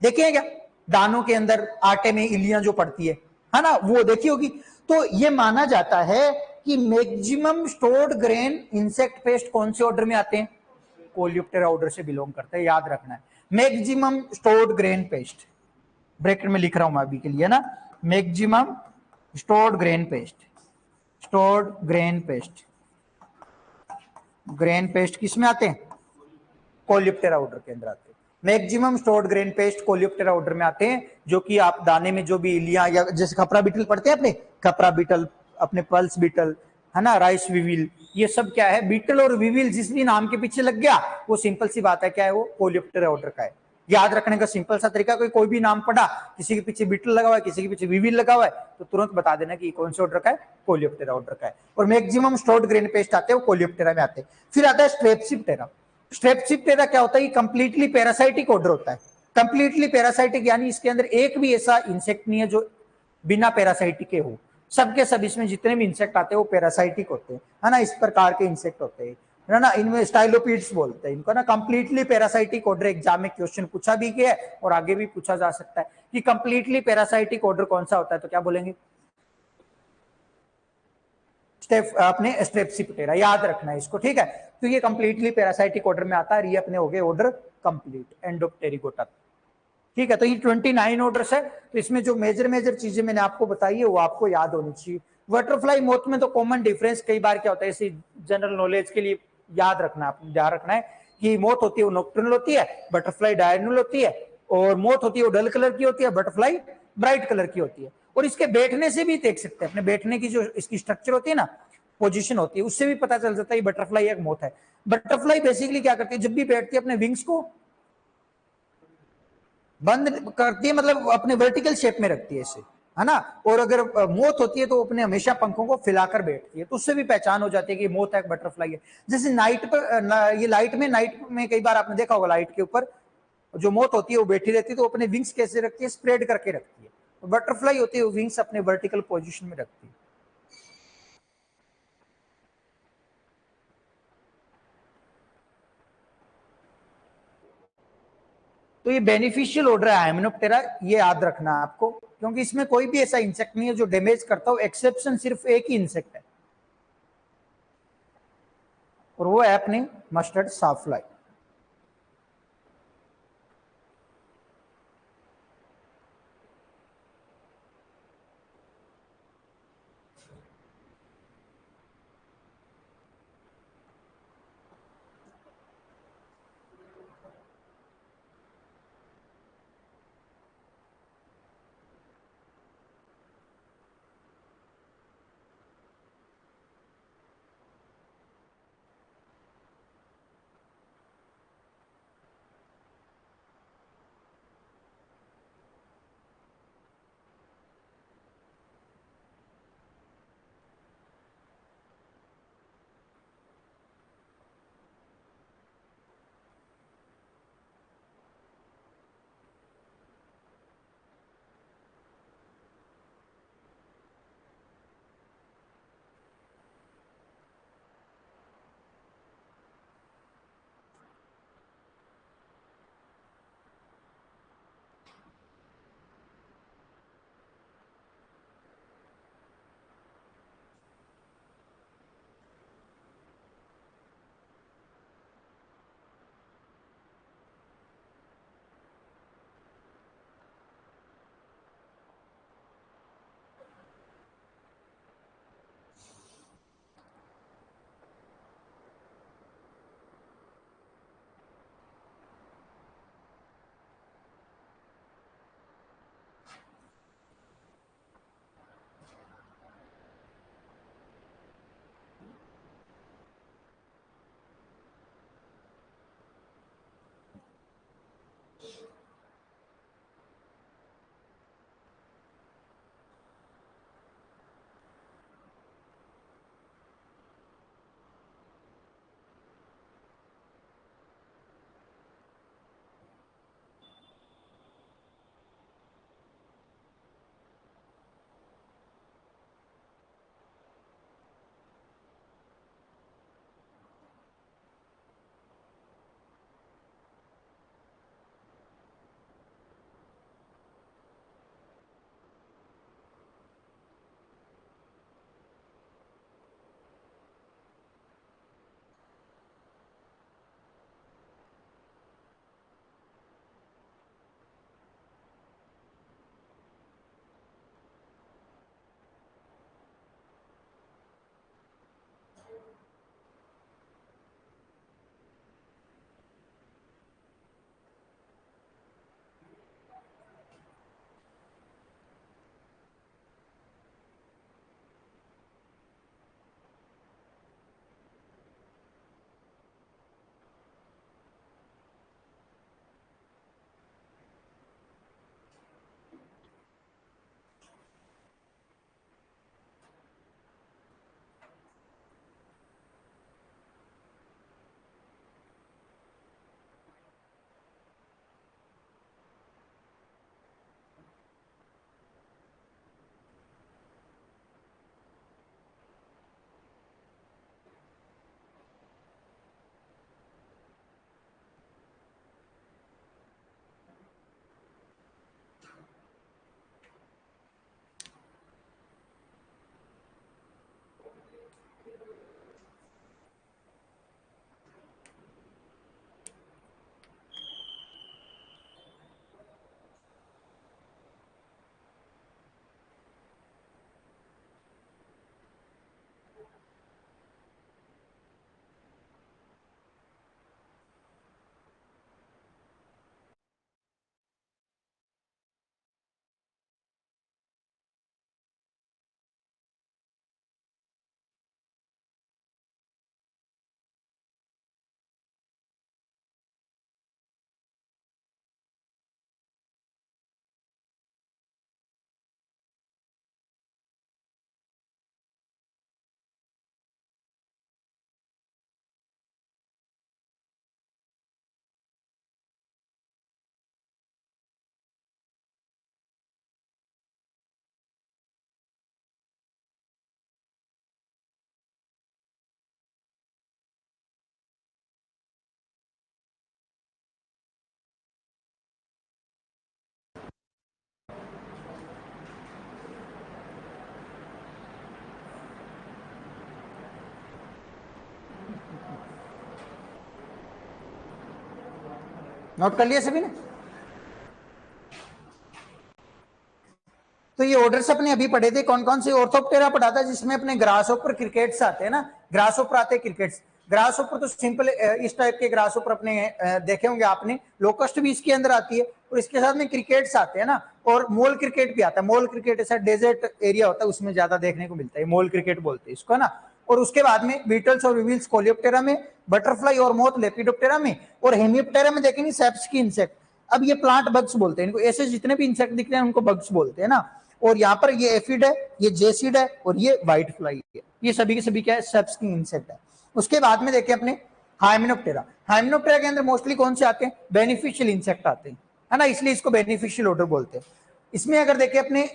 [SPEAKER 1] देखे हैं क्या? दानों के अंदर आटे में इलियां जो पड़ती है ना, वो देखी होगी। तो ये माना जाता है कि maximum stored grain insect pest कौन से ऑर्डर में आते हैं? कोलियोप्टेरा ऑर्डर से बिलोंग करते हैं, याद रखना है। Maximum stored grain paste, bracket में लिख रहा हूं मैं अभी के लिए ना, maximum stored grain paste, stored grain paste, grain paste किस में आते हैं? कोलियोप्टेरा ऑर्डर के अंदर आते हैं। Maximum stored grain paste Coleoptera order में आते हैं, जो कि आप दाने में जो भी इलियां, या जैसे खपरा बीटल पढ़ते हैं अपने, खपरा बीटल, अपने पल्स बीटल, है ना, राइस विविल, ये सब क्या है? बीटल और विविल जिस भी नाम के पीछे लग गया वो सिंपल सी बात है, क्या है? वो कोलियोप्टेरा ऑर्डर का है। याद रखने का सिंपल सा तरीका, कोई भी नाम पढ़ा, किसी के पीछे बीटल लगा हुआ है, किसी के पीछे विविल लगा हुआ है, तो तुरंत बता देना कि कौन से ऑर्डर का है? कोलियोप्टेरा ऑर्डर का है। और मैक्सिमम स्टोर्ड ग्रेन पेस्ट आते हैं वो कोलियोप्टेरा में आते हैं। फिर आता है स्ट्रेप्सिप्टेरा। स्ट्रेप्सिप्टेरा क्या होता है? ये कंप्लीटली पैरासाइटिक ऑर्डर होता है। कंप्लीटली पैरासाइटिक यानी इसके अंदर एक भी ऐसा इंसेक्ट नहीं है जो बिना पैरासाइटिक के हो। सबके सब इसमें जितने भी इंसेक्ट आते हैं वो पैरासाइटिक होते हैं, है ना, इस प्रकार के इंसेक्ट होते हैं, है ना। इनमें स्टाइलोपीड्स बोलते हैं इनको ना। कंप्लीटली पैरासाइटिक ऑर्डर एग्जाम में क्वेश्चन पूछा भी गया है और आगे भी पूछा जा सकता है कि कंप्लीटली पैरासाइटिक ऑर्डर कौन सा होता है, तो क्या बोलेंगे? अपने स्ट्रेप्सिप्टेरा, याद रखना है इसको, ठीक है। तो ये कंप्लीटली पैरासाइटिक ऑर्डर में आता है, ये अपने हो गए ऑर्डर कंप्लीट, एंडोप्टेरिकोटा, ठीक है। तो ये 29 ऑर्डर्स है। तो इसमें जो मेजर चीजें मैंने आपको बताई है वो आपको याद होनी चाहिए। बटरफ्लाई मोथ में तो कॉमन डिफरेंस कई बार क्या होता है, इसी जनरल नॉलेज के लिए याद रखना, आपने ध्यान रखना है कि मोथ होती है वो नॉक्टर्नल होती है, बटरफ्लाई डायर्नल होती है, और मोथ होती है वो डल कलर की होती है, बटरफ्लाई ब्राइट कलर की होती है। और इसके बैठने से भी देख सकते हैं, अपने बैठने की जो इसकी स्ट्रक्चर होती है ना, पोजीशन होती है, उससे भी पता चल जाता है ये बटरफ्लाई एक मोथ है। बटरफ्लाई बेसिकली क्या करती है, जब भी बैठती है अपने विंग्स को बंद करती है, मतलब अपने वर्टिकल शेप में रखती है इसे, है ना। और अगर मोथ होती है तो अपने हमेशा पंखों को फैलाकर बैठती है, तो उससे भी पहचान हो जाती है कि मोथ एक बटरफ्लाई है। जैसे नाइट पर ये नाइट में कई बार आपने देखा होगा, लाइट के ऊपर जो मोथ होती है वो बैठी रहती है, तो अपने विंग्स कैसे रखती है, स्प्रेड करके रखती है। तो बटरफ्लाई होती है वो विंग्स अपने वर्टिकल पोजिशन में रखती है। तो ये बेनिफिशियल ऑर्डर है हाइमेनोप्टेरा, ये याद रखना है आपको, क्योंकि इसमें कोई भी ऐसा इंसेक्ट नहीं है जो डैमेज करता हो, एक्सेप्शन सिर्फ एक ही इंसेक्ट है, और वो है अपनी मस्टर्ड साफ्लाई। नोट कर लिया सभी ने? तो ये ऑर्डर्स अपने अभी पढ़े थे, कौन कौन से? ऑर्थोप्टेरा पढ़ा था जिसमें अपने ग्रासहोपर क्रिकेट्स आते हैं ना, ग्रासहोपर आते हैं क्रिकेट्स। ग्रासहोपर तो सिंपल इस टाइप के ग्रासहोपर अपने देखे होंगे आपने, लोकस्ट भी इसके अंदर आती है, और इसके साथ में क्रिकेट्स आते हैं ना, और मोल क्रिकेट भी आता है। मोल क्रिकेट ऐसा डेजर्ट एरिया होता है उसमें ज्यादा देखने को मिलता है, मोल क्रिकेट बोलते हैं इसको ना। और उसके बाद में बीटल्स और विविल्स कोलियोप्टेरा में, बटरफ्लाई और मोथ लेपिडोप्टेरा में, और हेमियोप्टेरा में देखेंगे सेप्सकी इंसेक्ट। अब ये प्लांट बग्स बोलते हैं इनको, ऐसे जितने भी इंसेक्ट दिख रहे हैं उनको बग्स बोलते हैं ना। और यहाँ पर ये एफिड है, ये जेसिड है, और ये व्हाइट फ्लाई है, ये सभी के सभी क्या है? सेप्सकी इंसेक्ट है। उसके बाद में देखिए अपने हाइमेनोप्टेरा। हाइमेनोप्टेरा के अंदर मोस्टली कौन से आते हैं? बेनिफिशियल इंसेक्ट आते हैं, है ना, इसलिए इसको बेनिफिशियल ऑर्डर बोलते हैं। इसमें अगर देखिए अपने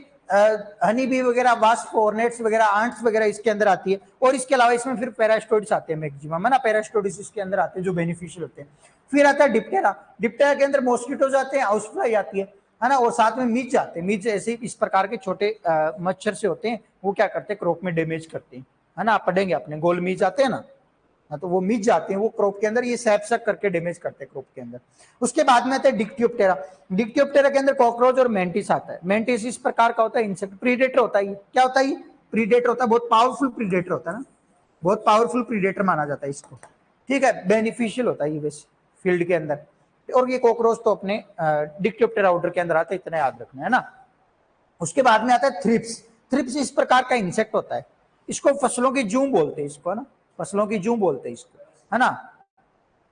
[SPEAKER 1] हनी बी वगैरह, वास्प, ऑर्नेट्स वगैरह, आंट्स वगैरह इसके अंदर आती है। और इसके अलावा इसमें फिर पैरास्टोइड्स आते हैं मैक्सिमम, है ना, पैरास्टोइड्स इसके अंदर आते हैं जो बेनिफिशियल होते हैं। फिर आता है डिप्टेरा। डिप्टेरा के अंदर मॉस्किटोज आते हैं, हाउस फ्लाई आती है ना, और साथ में मिज आते हैं। मिज ऐसे इस प्रकार के छोटे मच्छर से होते हैं, वो क्या करते हैं? क्रॉप में डैमेज करते हैं, है ना, आप पढ़ेंगे अपने, गोल मिज आते हैं ना, तो वो मिज जाते हैं, वो क्रॉप के अंदर ये सैप सक करके डैमेज करते हैं क्रॉप के अंदर। उसके बाद में आता है डिक्टियोप्टेरा। डिक्टियोप्टेरा के अंदर कॉकरोच और मेंटिस आता है। मेंटिस इस प्रकार का होता है इंसेक्ट, प्रीडेटर होता है। क्या होता है ये? प्रीडेटर होता है, बहुत पावरफुल प्रीडेटर होता है ना, बहुत पावरफुल प्रीडेटर माना जाता है इसको, ठीक है, बेनिफिशियल होता है ये वैसे फील्ड के अंदर। और ये कॉकरोच तो अपने डिक्टियोप्टेरा ऑर्डर के अंदर आता है, इतना याद रखना है ना। उसके बाद में आता है थ्रिप्स। थ्रिप्स इस प्रकार का इंसेक्ट होता है, इसको फसलों की जूं बोलते हैं इसको, है ना, फसलों की जूं बोलते हैं इसको, है ना।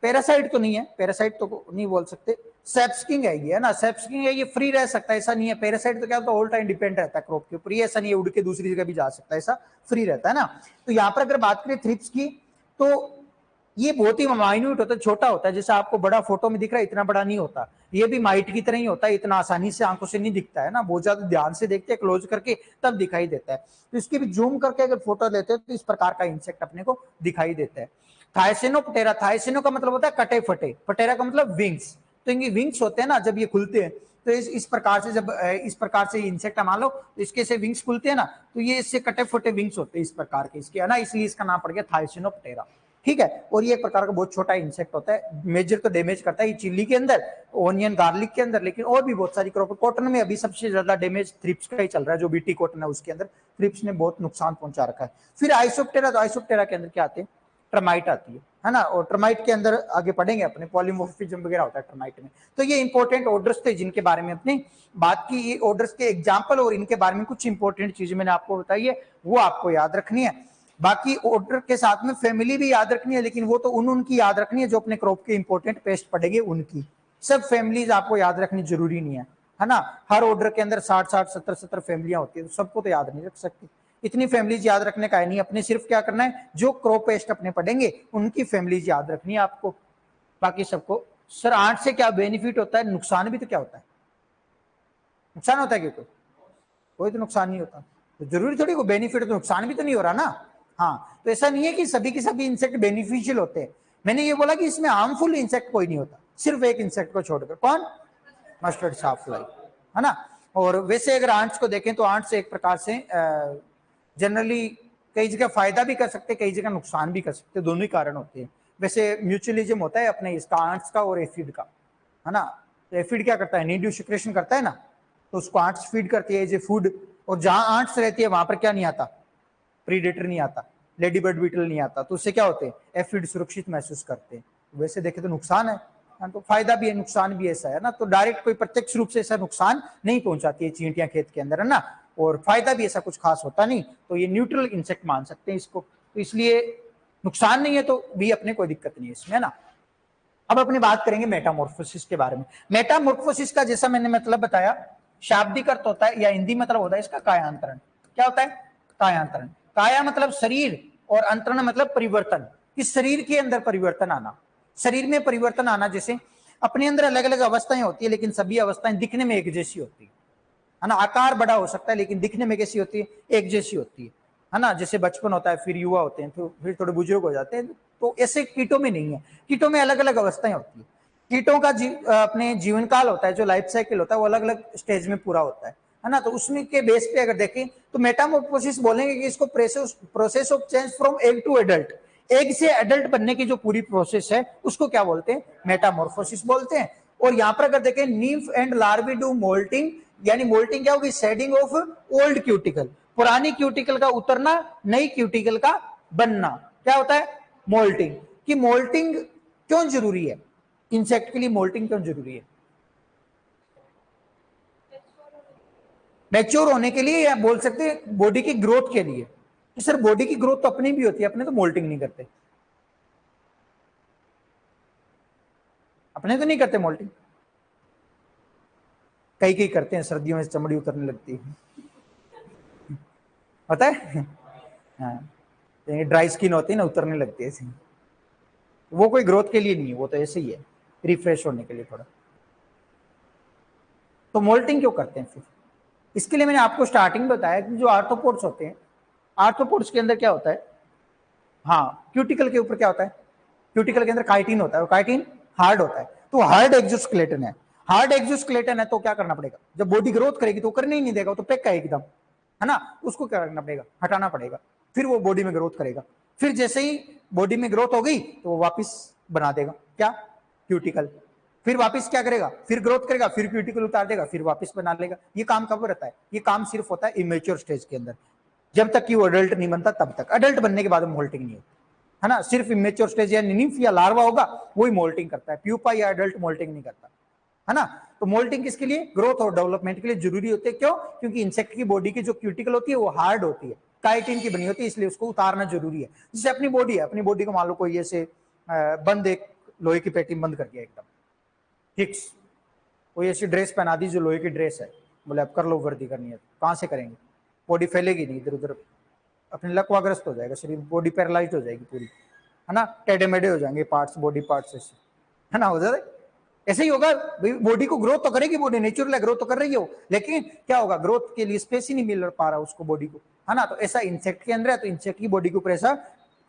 [SPEAKER 1] पैरासाइट तो नहीं है, पैरासाइट तो नहीं बोल सकते, सेप्सकिंग है ये, है ना, सेप्सकिंग है, ये फ्री रह सकता है, ऐसा नहीं है। पैरासाइट तो क्या होता है? ऑल टाइम डिपेंड रहता है क्रॉप के ऊपर, ये ऐसा नहीं है उड़ के दूसरी जगह भी जा सकता है, ऐसा फ्री रहता है ना। तो यहाँ पर अगर बात करें थ्रिप्स की, तो ये बहुत ही माइन्यूट होता है, छोटा होता है, जैसे आपको बड़ा फोटो में दिख रहा है इतना बड़ा नहीं होता, ये भी माइट की तरह ही होता है, इतना आसानी से आंखों से नहीं दिखता है ना, बहुत ज्यादा ध्यान से देखते हैं क्लोज करके तब दिखाई देता है। तो इसकी भी जूम करके अगर फोटो लेते हैं तो इस प्रकार का इंसेक्ट अपने को दिखाई देता है। थायसेनोप्टेरा, थायसेनो का मतलब होता है कटे फटे, पटेरा का मतलब विंग्स। तो इनकी विंग्स होते हैं ना, जब ये खुलते हैं तो इस प्रकार से, जब इस प्रकार से इंसेक्ट मान लो तो इसके से विंग्स खुलते हैं ना, तो ये इससे कटे फटे विंग्स होते हैं इस प्रकार के इसके, है ना, इसलिए इसका नाम पड़ गया थायसेनोप्टेरा, ठीक है। और ये एक प्रकार का बहुत छोटा इंसेक्ट होता है, मेजर तो डैमेज करता है चिल्ली के अंदर, ओनियन गार्लिक के अंदर, लेकिन और भी बहुत सारी क्रॉप। कॉटन में अभी सबसे ज्यादा डैमेज थ्रिप्स का ही चल रहा है, जो बीटी कॉटन है उसके अंदर थ्रिप्स ने बहुत नुकसान पहुंचा रखा है। फिर आइसोप्टेरा, तो आइसोप्टेरा के अंदर क्या आते हैं? टर्माइट आती है ना, और टर्माइट के अंदर आगे पढ़ेंगे अपने, पॉलीमोर्फिज्म वगैरह होता है टर्माइट में। तो ये इंपॉर्टेंट ऑर्डर्स थे जिनके बारे में अपनी बात की, ये ऑर्डर्स के एग्जाम्पल और इनके बारे में कुछ इंपॉर्टेंट चीजें मैंने आपको बताई है, वो आपको याद रखनी है। बाकी ऑर्डर के साथ में फैमिली भी याद रखनी है, लेकिन वो तो उनकी याद रखनी है जो अपने क्रॉप के इंपॉर्टेंट पेस्ट पड़ेंगे उनकी, सब फैमिलीज आपको याद रखनी जरूरी नहीं है ना। हर ऑर्डर के अंदर 60-60, 70-70 फैमिलियां होती है, तो सबको तो याद नहीं रख सकती, इतनी फैमिलीज याद रखने का है नहीं, अपने सिर्फ क्या करना है, जो क्रॉप पेस्ट अपने पढ़ेंगे उनकी फैमिलीज याद रखनी है आपको, बाकी सबको। सर आंट से क्या बेनिफिट होता है? नुकसान भी तो क्या होता है? नुकसान होता है कि कोई तो नुकसान नहीं होता, तो जरूरी थोड़ी को बेनिफिट, तो नुकसान भी तो नहीं हो रहा ना। हाँ, तो ऐसा नहीं है कि सभी के सभी इंसेक्ट बेनिफिशियल होते हैं, मैंने ये बोला कि इसमें हार्मफुल इंसेक्ट कोई नहीं होता, सिर्फ एक इंसेक्ट को छोड़कर, कौन? मस्टर्ड साफ्लाई, है ना। और वैसे अगर आंट्स को देखें तो आंट्स एक प्रकार से जनरली कई जगह फायदा भी कर सकते, कई जगह नुकसान भी कर सकते, दोनों ही कारण होते हैं। वैसे म्यूचुअलिज्म होता है अपने इसका, आंट्स का और एफिड का, है ना। तो एफिड क्या करता है? नीड्यू सिक्रेशन करता है ना, तो उसको आंट्स फीड करती है एज ए फूड, और जहां आंट्स रहती है वहां पर क्या नहीं आता? प्रीडेटर नहीं आता, लेडी बर्ड बीटल नहीं आता, तो उससे क्या होते हैं? एफिड सुरक्षित महसूस करते हैं। वैसे देखे तो नुकसान है, तो फायदा भी है नुकसान भी ऐसा है ना, तो डायरेक्ट कोई प्रत्यक्ष रूप से ऐसा नुकसान नहीं पहुंचाती है चींटियां खेत के अंदर, है ना, और फायदा भी ऐसा कुछ खास होता नहीं, तो ये न्यूट्रल इंसेक्ट मान सकते हैं इसको, तो इसलिए नुकसान नहीं है तो भी अपने कोई दिक्कत नहीं है इसमें, है ना। अब अपनी बात करेंगे मेटामॉर्फोसिस के बारे में। मेटामॉर्फोसिस का जैसा मैंने मतलब बताया, शाब्दिक अर्थ होता है या हिंदी मतलब होता है इसका कायांतरण। क्या होता है? कायांतरण। काया मतलब शरीर और अंतरण मतलब परिवर्तन, इस शरीर के अंदर परिवर्तन आना, शरीर में परिवर्तन आना। जैसे अपने अंदर अलग अलग अवस्थाएं होती है, लेकिन सभी अवस्थाएं दिखने में एक जैसी होती है ना। आकार बड़ा हो सकता है लेकिन दिखने में कैसी होती है? एक जैसी होती है ना। जैसे बचपन होता है, फिर युवा होते हैं, तो फिर थोड़े बुजुर्ग हो जाते हैं, तो ऐसे कीटों में नहीं है। कीटों में अलग अलग अवस्थाएं होती है। कीटों का अपने जीवन काल होता है, जो लाइफ साइकिल होता है वो अलग अलग स्टेज में पूरा होता है ना। तो उसमें के बेस पे अगर देखें तो मेटामॉर्फोसिस बोलेंगे कि इसको process of change from egg to adult, egg से एडल्ट बनने की जो पूरी प्रोसेस है उसको क्या बोलते हैं? मेटामॉर्फोसिस बोलते हैं। और यहां पर अगर देखें नीम्फ एंड लार्वी डू मोल्टिंग, यानी मोल्टिंग क्या होगी, शेडिंग ऑफ ओल्ड क्यूटिकल, पुरानी क्यूटिकल का उतरना, नई क्यूटिकल का बनना, क्या होता है मोल्टिंग। कि मोल्टिंग क्यों जरूरी है, इंसेक्ट के लिए मोल्टिंग क्यों जरूरी है? मैच्योर होने के लिए, या बोल सकते हैं बॉडी की ग्रोथ के लिए। तो सर बॉडी की ग्रोथ तो अपनी भी होती है, अपने तो मोल्टिंग नहीं करते, अपने तो नहीं करते मोल्टिंग, कई कई करते हैं, सर्दियों में चमड़ी उतरने लगती है, पता है हाँ, ड्राई स्किन होती है ना, उतरने लगती है ऐसे, वो कोई ग्रोथ के लिए नहीं है, वो तो ऐसे ही है, रिफ्रेश होने के लिए थोड़ा। तो मोल्टिंग क्यों करते हैं फिर? इसके लिए मैंने आपको स्टार्टिंग में बताया कि जो आर्थ्रोपोड्स होते हैं, आर्थ्रोपोड्स के अंदर क्या होता है, हाँ क्यूटिकल के ऊपर क्या होता है, क्यूटिकल के अंदर काइटिन होता है, और काइटिन हार्ड होता है, तो हार्ड एक्सोस्केलेटन है, हार्ड एक्सोस्केलेटन है, तो क्या करना पड़ेगा, जब बॉडी ग्रोथ करेगी तो करने ही नहीं देगा, तो पेक का एकदम, है ना, उसको क्या करना पड़ेगा, हटाना पड़ेगा, फिर वो बॉडी में ग्रोथ करेगा, फिर जैसे ही बॉडी में ग्रोथ हो गई तो वो वापस बना देगा क्या, क्यूटिकल, फिर वापस क्या करेगा, फिर ग्रोथ करेगा, फिर क्यूटिकल उतार देगा, फिर वापस बना लेगा। ये काम कब रहता है, ये काम सिर्फ होता है इमेच्योर स्टेज के अंदर, जब तक कि वो अडल्ट नहीं बनता तब तक, अडल्ट बनने के बाद मोल्टिंग नहीं होती, है ना, सिर्फ इमेच्योर स्टेज या निम्फ या लार्वा होगा वही मोल्टिंग करता है, प्यूपा या अडल्ट मोल्टिंग नहीं करता, है ना। तो मोल्टिंग किसके लिए, ग्रोथ और डेवलपमेंट के लिए जरूरी होती है, क्यों, क्योंकि इंसेक्ट की बॉडी की जो क्यूटिकल होती है वो हार्ड होती है, काइटिन की बनी होती है, इसलिए उसको उतारना जरूरी है। जैसे अपनी बॉडी है, अपनी बॉडी को मान लो कोई ऐसे बंद, एक लोहे की पेटी बंद कर दिया एकदम फिक्स, कोई ऐसी ड्रेस पहना दी जो लोहे की ड्रेस है, बोले अब कर लो वर्दी करनी है, तो कहां से करेंगे, बॉडी फैलेगी नहीं इधर उधर, अपने लकवाग्रस्त हो जाएगा शरीर, बॉडी पैरालाइज हो जाएगी पूरी, है ना, टेढ़े मेढ़े हो जाएंगे पार्ट्स, बॉडी पार्ट्स ऐसे, है ना, हो जाए ऐसे ही होगा। बॉडी को ग्रोथ तो करेगी, बॉडी नेचुरल है, ग्रोथ तो कर रही हो, लेकिन क्या होगा, ग्रोथ के लिए स्पेस ही नहीं मिल पा रहा उसको बॉडी को, है ना। तो ऐसा इंसेक्ट के अंदर है, तो इंसेक्ट की बॉडी के ऊपर ऐसा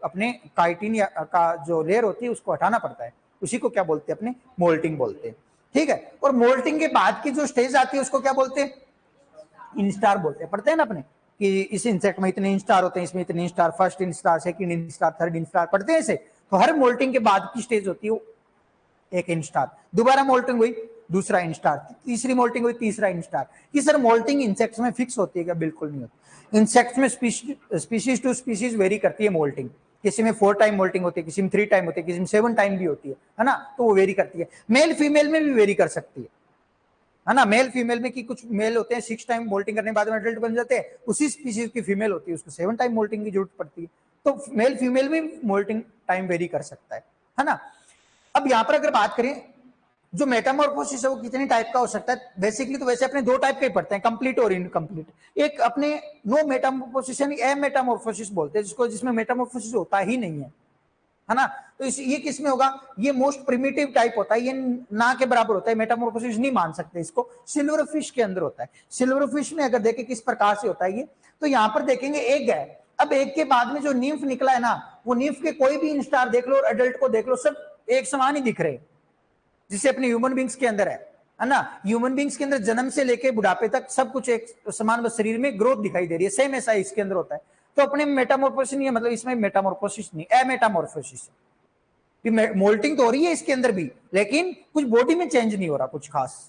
[SPEAKER 1] अपने काइटिन का जो लेयर होती है उसको हटाना पड़ता है, उसी को क्या बोलते हैं, अपने मोल्टिंग बोलते हैं, ठीक है। और मोल्टिंग के बाद की जो स्टेज आती है उसको क्या बोलते हैं, इंस्टार बोलते हैं, पढ़ते हैं ना अपने कि इस इंसेक्ट में इतने इंस्टार होते हैं, इसमें इतने instar, first instar, second instar, third instar, पढ़ते हैं ऐसे। तो हर मोल्टिंग के बाद की स्टेज होती है एक इंस्टार, दोबारा मोल्टिंग हुई दूसरा इंस्टार, तीसरी मोल्टिंग हुई तीसरा इंस्टार। कि सर मोल्टिंग इंसेक्ट्स में फिक्स होती है क्या, बिल्कुल नहीं होती, इंसेक्ट्स में स्पीशीज टू स्पीशीज वेरी करती है मोल्टिंग, किसी में 4 टाइम मोल्टिंग होती है, किसी में 3 टाइम होती है, किसी में 7 टाइम भी होती है ना, तो वो वेरी करती है, मेल फीमेल में भी वेरी कर सकती है ना, मेल फीमेल में कि कुछ मेल होते हैं 6 टाइम मोल्टिंग करने के बाद में एडल्ट बन जाते हैं, उसी स्पीशीज की फीमेल होती है उसको 7 टाइम मोल्टिंग की जरूरत पड़ती है, तो मेल फीमेल में मोल्टिंग टाइम वेरी कर सकता है ना। अब यहां पर अगर बात करें जो मेटामॉर्फोसिस है वो कितने टाइप का हो सकता है, बेसिकली तो वैसे अपने 2 टाइप के पढ़ते हैं, कंप्लीट और इनकम्प्लीट। एक अपने नो मेटामॉर्फोसिस यानी ए मेटामॉर्फोसिस बोलते हैं, जिसको जिसमें मेटामॉर्फोसिस होता ही नहीं है ना। तो ये किस में होगा, ये मोस्ट प्रिमिटिव टाइप होता है, ये ना के बराबर होता है, मेटामॉर्फोसिस नहीं मान सकते इसको, सिल्वर फिश के अंदर होता है। सिल्वर फिश में अगर देखें किस प्रकार से होता है ये, तो यहां पर देखेंगे एग है, अब एग के बाद में जो नीम्फ निकला है ना, वो नीम्फ के कोई भी इंस्टार देख लो और एडल्ट को देख लो, सब एक समान ही दिख रहे, जिसे अपने ह्यूमन बींग्स के अंदर है ना, ह्यूमन बींग्स के अंदर जन्म से लेके बुढ़ापे तक सब कुछ एक समान, बस शरीर में ग्रोथ दिखाई दे रही है, सेम ऐसा इसके अंदर होता है। तो अपने मेटामॉर्फोसिस नहीं है, मतलब इसमें मेटामॉर्फोसिस नहीं, ए मेटामॉर्फोसिस है, मोल्टिंग तो हो रही है इसके अंदर भी, लेकिन कुछ बॉडी में चेंज नहीं हो रहा कुछ खास,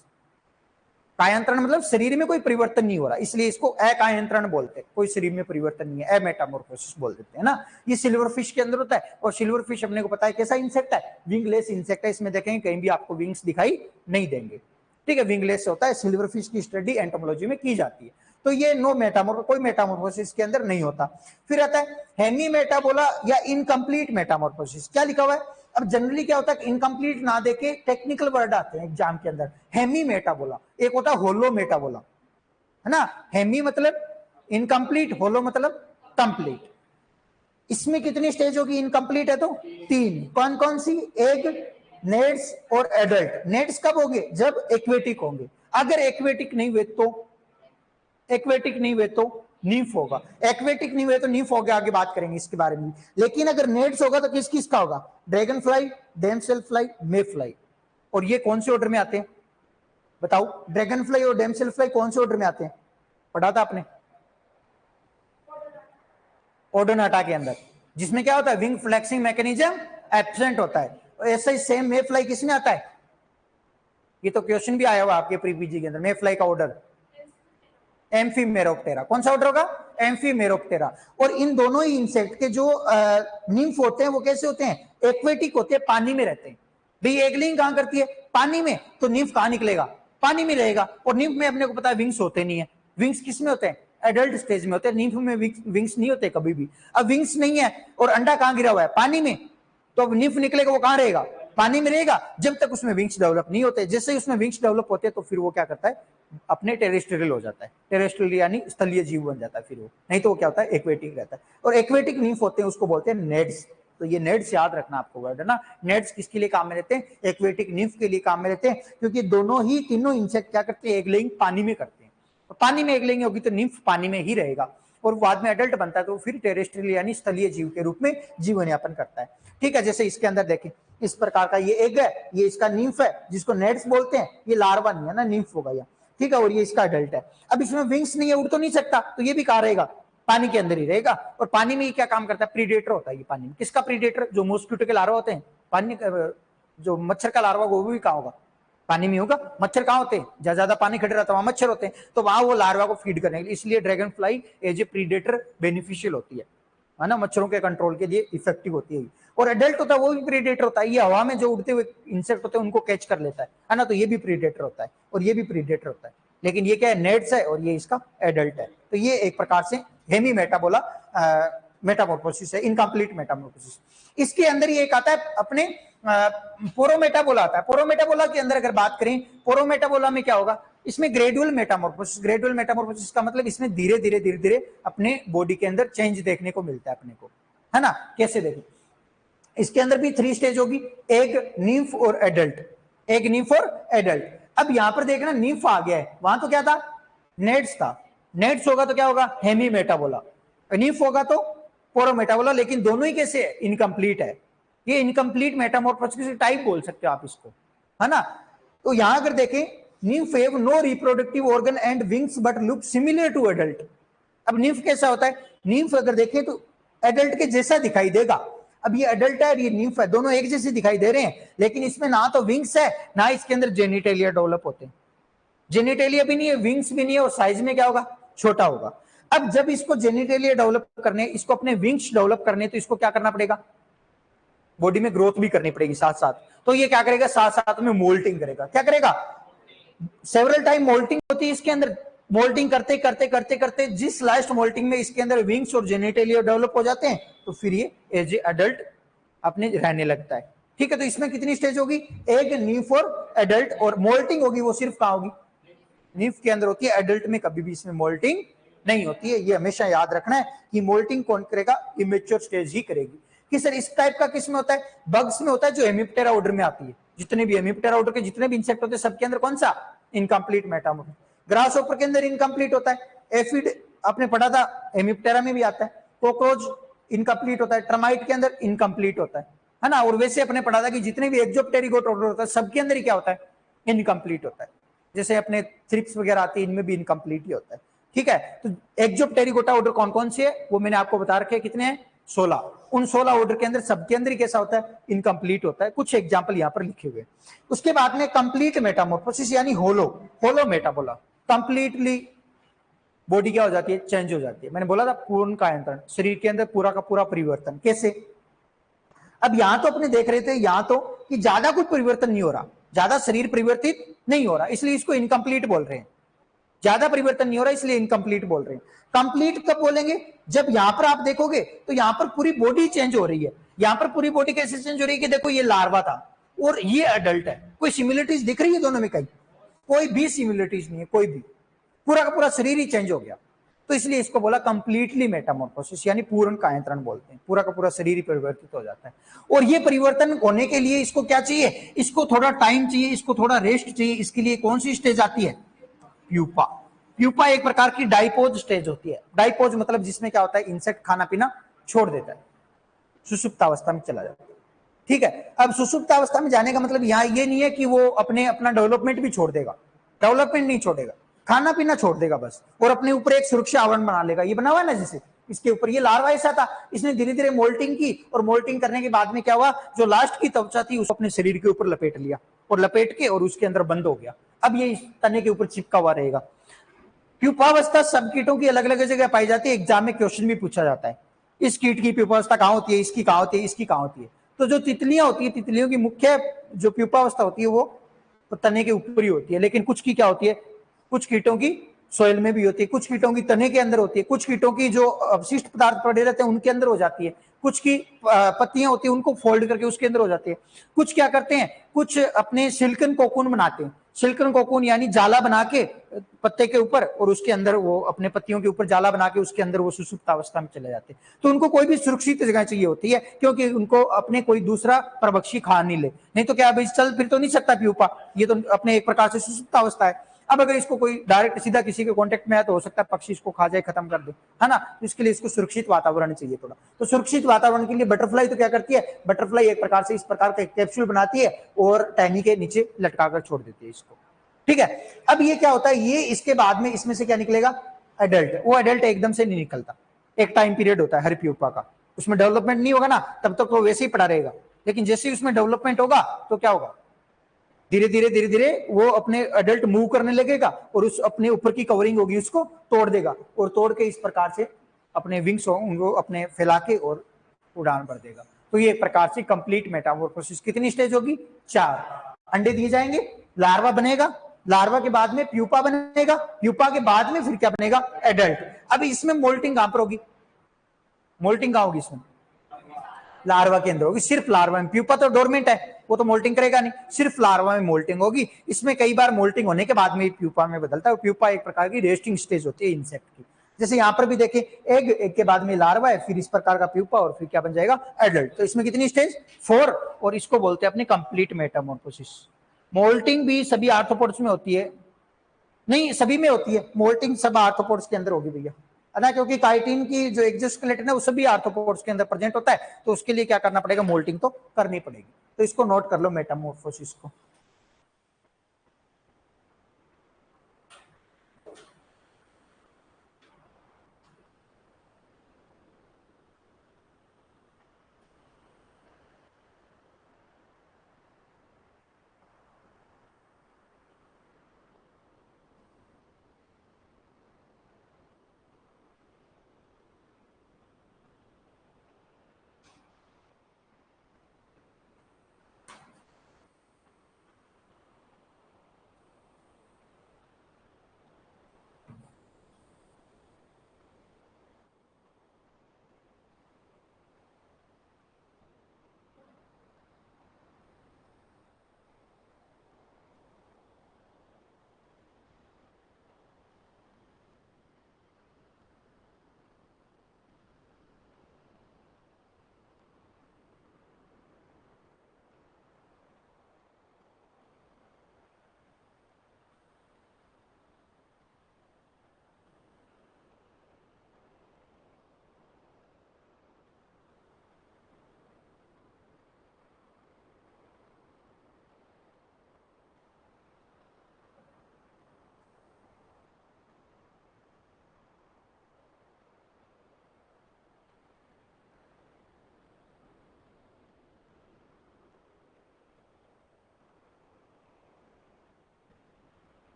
[SPEAKER 1] कायांतरण मतलब शरीर में कोई परिवर्तन नहीं हो रहा, इसलिए इसको अकायांतरण बोलते हैं, कोई शरीर में परिवर्तन नहीं है, अमेटामॉर्फोसिस बोल देते हैं ना। ये सिल्वर फिश के अंदर होता है, और सिल्वर फिश अपने को पता है कैसा इंसेक्ट है, विंगलेस इंसेक्ट है, इसमें देखेंगे कहीं भी आपको विंग्स दिखाई नहीं देंगे, ठीक है, विंगलेस होता है। सिल्वर फिश की स्टडी एंटोमोलॉजी में की जाती है, तो ये नो मेटामॉर्फोसिस, कोई मेटामॉर्फोसिस के अंदर नहीं होता। फिर आता है हेमी मेटाबोला या इनकम्प्लीट मेटामॉर्फोसिस, क्या लिखा हुआ है, अब जनरली क्या होता है इनकम्प्लीट ना देके टेक्निकल वर्ड आते हैं एग्जाम के अंदर, हेमी मेटाबोला, एक होता है होलो मेटाबोला, है ना, हेमी मतलब इनकम्प्लीट, होलो मतलब कंप्लीट। इसमें कितनी स्टेज होगी, इनकम्प्लीट है तो 3, कौन कौन सी, एग, नेट्स और एडल्ट। नेट्स कब होंगे, जब एक्वेटिक होंगे, अगर एक्वेटिक नहीं हुए तो, एक्वेटिक नहीं हुए तो नीफ होगा, एक्वेटिक नहीं हुए तो नीफ होगा, आगे बात करेंगे इसके बारे में। लेकिन अगर नेट्स होगा तो किस किस का होगा, ड्रैगन फ्लाई, डेमसेल फ्लाई, मे फ्लाई। और ये कौन से ऑर्डर में आते हैं बताओ, ड्रैगन फ्लाई और डेमसेल फ्लाई कौन से ऑर्डर में आते हैं, पढ़ा था आपने, ओडोनाटा के अंदर, जिसमें क्या होता है विंग फ्लेक्सिंग मैकेनिज्म एब्सेंट होता है। ऐसा ही सेम मे फ्लाई किसमें आता है, ये तो क्वेश्चन भी आया हुआ आपके प्री पीजी के अंदर, मे फ्लाई का ऑर्डर एम्फीमेरोप्टेरा। कौन सा ऑर्डर होगा? एम्फीमेरोप्टेरा। और इन दोनों ही इंसेक्ट के जो निम्फ होते हैं वो कैसे होते हैं? एक्वेटिक होते हैं, पानी में रहते हैं। भाई एगलिंग कहां करती है? पानी में। तो निम्फ कहां निकलेगा? पानी में रहेगा। और निम्फ में अपने को पता है विंग्स होते नहीं है। विंग्स किस में होते हैं? एडल्ट स्टेज में होते हैं। निम्फ में विंग्स नहीं होते कभी भी। अब विंग्स नहीं है और अंडा कहां गिरा हुआ है? पानी में। तो अब निम्फ निकलेगा, वो कहां रहेगा? पानी में रहेगा, जब तक उसमें विंग्स डेवलप नहीं होते। जैसे ही उसमें विंग्स डेवलप होते हैं तो फिर वो क्या करता है? अपने टेरेस्ट्रियल हो जाता है। टेरेस्ट्रियल यानी स्थलीय जीव बन जाता है फिर वो, नहीं तो वो क्या होता है? एक्वेटिक रहता है। और एक्वेटिक निम्फ होते हैं उसको बोलते हैं नेड्स। तो ये नेड्स याद रखना आपको वर्ड है ना। नेड्स किसके लिए काम में रहते हैं? एक्वेटिक निम्फ के लिए काम में रहते हैं, क्योंकि दोनों ही तीनों इंसेक्ट क्या करते हैं? एग लेइंग पानी में करते हैं। तो पानी में एग लेइंग होगी तो निम्फ पानी में ही रहेगा, और बाद में एडल्ट बनता है तो फिर टेरेस्ट्रियल यानी स्थलीय जीव के रूप में जीवन यापन करता है। ठीक है, जैसे इसके अंदर देखें, इस प्रकार का ये एग है, ये इसका निम्फ है जिसको नेड्स बोलते हैं। ये लार्वा नहीं है ना, निम्फ होगा ये। ठीक है, और ये इसका एडल्ट है। अब इसमें विंग्स नहीं है, उड़ तो नहीं सकता, तो ये भी कहां रहेगा? पानी के अंदर ही रहेगा। और पानी में ये क्या काम करता है? प्रीडेटर होता है ये पानी में। किसका प्रीडेटर? जो मॉस्किटो के लार्वा होते हैं, पानी जो मच्छर का लार्वा वो भी कहां होगा? पानी में होगा। मच्छर कहां होते हैं? जहां ज्यादा पानी खड़े रहता है वहां मच्छर होते हैं, तो वहां वो लार्वा को फीड करने के लिए। इसलिए dragonfly as a predator beneficial होती है ना, मच्छरों के कंट्रोल के लिए इफेक्टिव होती है। और एडल्ट होता है वो भी प्रीडेटर होता है, ये हवा में जो उड़ते हुए इंसेक्ट होते हैं उनको कैच कर लेता है ना, तो ये भी प्रीडेटर होता है और ये भी प्रीडेटर होता है। लेकिन ये क्या है? नेड्स है और ये इसका एडल्ट है। तो ये एक प्रकार से हेमी मेटाबोला मेटामॉर्फोसिस है, इनकम्प्लीट मेटामॉर्फोसिस। इसके अंदर ये एक आता है अपने पोरोमेटाबोला आता है। पोरोमेटाबोला के अंदर अगर बात करें, पोरोमेटाबोला में क्या होगा? इसमें ग्रेजुअल मेटामॉर्फोसिस। ग्रेजुअल मेटामॉर्फोसिस का मतलब इसमें धीरे धीरे अपने बॉडी के अंदर चेंज देखने को मिलता है अपने को, है ना। कैसे देखें? इसके अंदर भी 3 स्टेज होगी, एग, निम्फ और एडल्ट। एग, निम्फ और एडल्ट। अब यहां पर देखना निम्फ आ गया है, वहां तो क्या था? नेड्स था। नेड्स होगा तो क्या होगा? हेमी मेटाबोला। निम्फ होगा तो पोरोमेटाबोला। लेकिन दोनों ही कैसे है? इनकम्प्लीट है। ये इनकम्प्लीट मेटामॉर्फोसिस टाइप बोल सकते हो आप इसको, है ना। तो यहां अगर देखें, nymph have no reproductive organ and wings but look similar to adult. अब निम्फ कैसा होता है? निम्फ अगर देखें तो एडल्ट के जैसा दिखाई देगा। अब ये एडल्ट है और ये निम्फ है, दोनों एक जैसे दिखाई दे रहे हैं, लेकिन इसमें ना तो विंग्स है ना इसके अंदर जेनिटेलिया डेवलप होते हैं। जेनिटेलिया भी नहीं है, विंग्स भी नहीं है, और साइज में क्या होगा? छोटा होगा। अब जब इसको जेनिटेलिया डेवलप करने, इसको अपने विंग्स डेवलप करने, तो इसको क्या करना पड़ेगा? बॉडी में ग्रोथ भी करनी पड़ेगी साथ साथ। तो ये क्या करेगा? साथ साथ में मोल्टिंग करेगा। क्या करेगा? सेवरल टाइम मोल्टिंग होती है इसके अंदर। मोल्टिंग करते करते करते करते जिस लास्ट मोल्टिंग में इसके अंदर विंग्स और जेनिटेलिया डेवलप हो जाते हैं, तो फिर ये एज ए अडल्ट अपने रहने लगता है। ठीक है, तो इसमें कितनी स्टेज होगी? एग, निम्फ और एडल्ट। और मोल्टिंग होगी वो सिर्फ कहां होगी? निम्फ के अंदर होती है। एडल्ट में कभी भी इसमें मोल्टिंग नहीं होती है। ये हमेशा याद रखना है कि मोल्टिंग कौन करेगा? इमेच्योर स्टेज ही करेगी। कि सर इस टाइप का किस में होता है? बग्स में होता है, जो हेमिप्टेरा ऑर्डर में आती है। जितने भी हेमिप्टेरा ऑर्डर के जितने भी इंसेक्ट होते हैं सबके अंदर कौन सा? Incomplete Metamorphosis. ग्रास ऑपर के अंदर इनकम्प्लीट होता है। एफिड आपने पढ़ा था, हेमिप्टेरा में भी आता है। कॉकरोच इनकम्प्लीट होता है। टर्माइट के अंदर इनकम्प्लीट होता है ना। और वैसे अपने पढ़ा था कि जितने भी एक्जोप्टेरिगोट ऑर्डर होता है सबके अंदर ही क्या होता है? इनकम्प्लीट होता है। जैसे अपने थ्रिप्स वगैरह आती है, इनमें भी इनकम्प्लीट ही होता है। ठीक है, तो एक्जोप्टेरिगोटा ऑर्डर कौन कौन से है वो मैंने आपको बता रखे हैं। कितने हैं? 16। उन 16 ऑर्डर के अंदर सबके अंदर ही कैसा होता है? इनकम्प्लीट होता है। कुछ एग्जांपल यहां पर लिखे हुए। उसके बाद में कंप्लीट मेटामॉर्फोसिस यानी होलो मेटाबोला। कंप्लीटली बॉडी क्या हो जाती है? चेंज हो जाती है। मैंने बोला था पूर्ण कायांतरण, शरीर के अंदर पूरा का पूरा परिवर्तन। कैसे? अब यहां तो अपने देख रहे थे यहां तो कि ज्यादा कुछ परिवर्तन नहीं हो रहा, ज्यादा शरीर परिवर्तित नहीं हो रहा, इसलिए इसको इनकम्प्लीट बोल रहे हैं। ज्यादा परिवर्तन नहीं हो रहा इसलिए इनकम्प्लीट बोल रहे हैं। कंप्लीट कब बोलेंगे? जब यहां पर आप देखोगे तो यहां पर पूरी बॉडी चेंज हो रही है। यहां पर पूरी बॉडी कैसे चेंज हो रही है कि देखो ये लार्वा था और ये अडल्ट है। कोई सिमिलरिटीज दिख रही है दोनों में? कहीं कोई भी सिमिलरिटीज नहीं है, कोई भी। पूरा का पूरा शरीर ही चेंज हो गया। तो इसलिए इसको बोला कंप्लीटली मेटामॉर्फोसिस यानी पूर्ण कायांतरण बोलते हैं। पूरा का पूरा शरीर ही परिवर्तित हो जाता है। और ये परिवर्तन होने के लिए इसको क्या चाहिए? इसको थोड़ा टाइम चाहिए, इसको थोड़ा रेस्ट चाहिए। इसके लिए कौन सी स्टेज आती है? प्यूपा। प्यूपा एक प्रकार की डाइपोज स्टेज होती है। डाइपोज मतलब जिसमें क्या होता है? इंसेक्ट खाना पीना छोड़ देता है, सुषुप्त अवस्था में चला जाता है। ठीक है, अब सुषुप्त अवस्था में जाने का मतलब यहां ये नहीं है कि वो अपना डेवलपमेंट भी छोड़ देगा। डेवलपमेंट नहीं छोड़ेगा, खाना पीना छोड़ देगा बस, और अपने ऊपर एक सुरक्षा आवरण बना लेगा। ये बना हुआ है ना, जैसे इसके ऊपर। ये लार्वा ऐसा था, इसने धीरे धीरे मोल्टिंग की, और मोल्टिंग करने के बाद में क्या हुआ, जो लास्ट की त्वचा थी उसको अपने शरीर के ऊपर लपेट लिया, और लपेट के और उसके अंदर बंद हो गया। अब ये इस तने के ऊपर चिपका हुआ रहेगा। प्यूपावस्था सब कीटों की अलग अलग जगह पाई जाती है, एग्जाम में क्वेश्चन भी पूछा जाता है, इस कीट की प्यूपावस्था कहां होती है, इसकी कहां होती है, इसकी कहां होती है। तो जो तितलियां होती है, तितलियों की मुख्य जो प्यूपावस्था होती है वो तने के ऊपर ही होती है, लेकिन कुछ की क्या होती है, कुछ कीटों की सोयल में भी होती है, कुछ कीटों की तने के अंदर होती है, कुछ कीटों की जो अवशिष्ट पदार्थ पड़े रहते हैं उनके अंदर हो जाती है, कुछ की पत्तियां होती है उनको फोल्ड करके उसके अंदर हो जाती है। कुछ क्या करते हैं, कुछ अपने सिल्कन कोकून बनाते हैं, सिल्कन कोकून यानी जाला बना के पत्ते के ऊपर, और उसके अंदर वो अपने पत्तियों के ऊपर जाला बना के उसके अंदर वो सुषुप्त अवस्था में चले जाते हैं। तो उनको कोई भी सुरक्षित जगह चाहिए होती है, क्योंकि उनको अपने कोई दूसरा परभक्षी खा नहीं ले, नहीं तो क्या भाई चल फिर तो नहीं सकता प्यूपा, ये तो अपने एक प्रकार से सुषुप्त अवस्था है। अब अगर इसको कोई डायरेक्ट सीधा किसी के कांटेक्ट में आया तो हो सकता है पक्षी इसको खा जाए, खत्म कर दे, है ना। तो इसके लिए इसको सुरक्षित वातावरण चाहिए थोड़ा। तो सुरक्षित वातावरण के लिए बटरफ्लाई तो क्या करती है, बटरफ्लाई एक प्रकार से इस प्रकार का कैप्सूल बनाती है और टहनी के नीचे लटका कर छोड़ देती है इसको, ठीक है। अब ये क्या होता है, ये इसके बाद में इसमें से क्या निकलेगा, एडल्ट। वो एडल्ट एकदम से नहीं निकलता, एक टाइम पीरियड होता है हर प्यूपा का, उसमें डेवलपमेंट नहीं होगा ना तब तक वो वैसे ही पड़ा रहेगा, लेकिन जैसे ही उसमें डेवलपमेंट होगा तो क्या होगा, धीरे धीरे वो अपने अडल्ट मूव करने लगेगा, और उस अपने ऊपर की कवरिंग होगी उसको तोड़ देगा, और तोड़ के इस प्रकार से अपने विंग्स उनको अपने फैला के और उड़ान भर देगा। तो ये एक प्रकार से कंप्लीट मेटामॉर्फोसिस कितनी स्टेज होगी, 4। अंडे दिए जाएंगे, लार्वा बनेगा, लार्वा के बाद में प्यूपा बनेगा, प्यूपा के बाद में फिर क्या बनेगा, एडल्ट। अब इसमें मोल्टिंग कहां पर होगी, मोल्टिंग कहां होगी इसमें, लार्वा के अंदर होगी, सिर्फ लार्वा में। प्यूपा तो डोरमेंट है, वो तो मोल्टिंग करेगा नहीं, सिर्फ लार्वा में मोल्टिंग होगी। इसमें कई बार मोल्टिंग होने के बाद में प्यूपा में बदलता है। प्यूपा एक प्रकार की रेस्टिंग स्टेज होती है इंसेक्ट की, जैसे यहां पर भी देखें, एग, एग के बाद में लार्वा है, फिर इस प्रकार का प्यूपा, और फिर क्या बन जाएगा, एडल्ट। तो इसमें कितनी स्टेज, 4, और इसको बोलते हैं अपने कंप्लीट मेटामॉर्फोसिस। मोल्टिंग भी सभी आर्थ्रोपोड्स में होती है, नहीं सभी में होती है मोल्टिंग, सब आर्थ्रोपोड्स के अंदर होगी भैया, है ना, क्योंकि काइटिन की जो एक्सोस्केलेटन है वो सभी आर्थ्रोपोड्स के अंदर प्रेजेंट होता है, तो उसके लिए क्या करना पड़ेगा, मोल्टिंग तो करनी पड़ेगी। तो इसको नोट कर लो मेटामॉर्फोसिस को।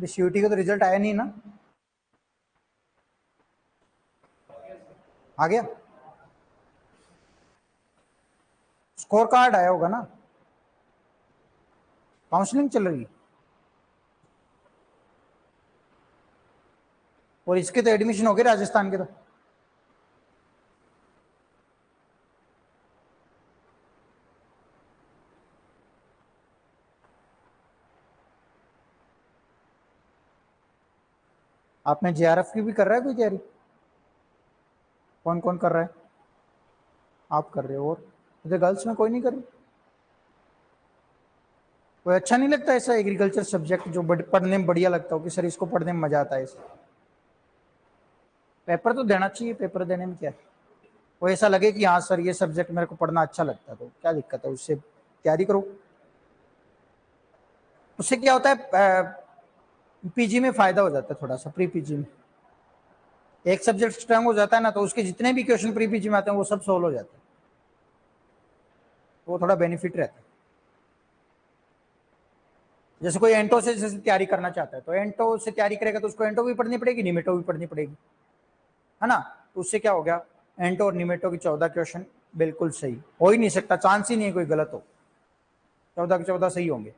[SPEAKER 1] सीयूटी का तो रिजल्ट आया नहीं ना? आ गया? स्कोर कार्ड आया होगा ना? काउंसलिंग चल रही है और इसके तो एडमिशन हो गए राजस्थान के तो। आपने जेआरएफ की भी कर रहा है कोई तैयारी? कौन कौन कर रहा है? आप कर रहे हो और इधर गर्ल्स में कोई नहीं कर रही? कोई अच्छा नहीं लगता ऐसा एग्रीकल्चर सब्जेक्ट जो पढ़ने में बढ़िया लगता हो कि सर इसको पढ़ने में मजा आता है? इसे पेपर तो देना चाहिए, पेपर देने में क्या है? वो ऐसा लगे कि हाँ सर ये सब्जेक्ट मेरे को पढ़ना अच्छा लगता है, तो क्या दिक्कत है, उससे तैयारी करो। उससे क्या होता है, पीजी में फायदा हो जाता है थोड़ा सा, प्री पीजी में एक सब्जेक्ट स्ट्रांग हो जाता है ना, तो उसके जितने भी क्वेश्चन प्री पीजी में आते हैं वो सब सोल्व हो जाते हैं, तो वो थोड़ा बेनिफिट रहता है। जैसे कोई एंटो से जैसे तैयारी करना चाहता है, तो एंटो से तैयारी करेगा तो उसको एंटो भी पढ़नी पड़ेगी, निमेटो भी पढ़नी पड़ेगी, है ना? तो उससे क्या हो गया, एंटो और निमेटो की 14 क्वेश्चन बिल्कुल सही हो ही नहीं सकता, चांस ही नहीं है कोई गलत हो, 14 के 14 सही होंगे।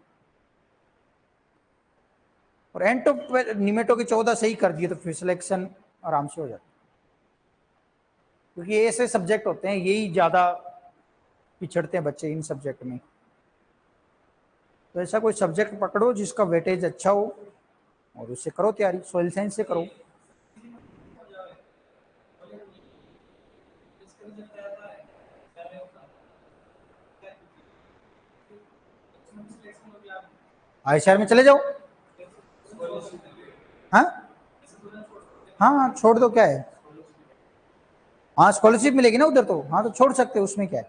[SPEAKER 1] और एंटो निमेटो की 14 सही कर दिए तो फिर सिलेक्शन आराम से हो जाता है, क्योंकि ऐसे सब्जेक्ट होते हैं यही ज्यादा पिछड़ते हैं बच्चे इन सब्जेक्ट में। तो ऐसा कोई सब्जेक्ट पकड़ो जिसका वेटेज अच्छा हो और उससे करो तैयारी, सोइल साइंस से करो। आईसीआर में चले जाओ। हाँ हाँ, छोड़ दो, क्या है? हाँ स्कॉलरशिप मिलेगी ना उधर, तो हाँ तो छोड़ सकते हो, उसमें क्या है?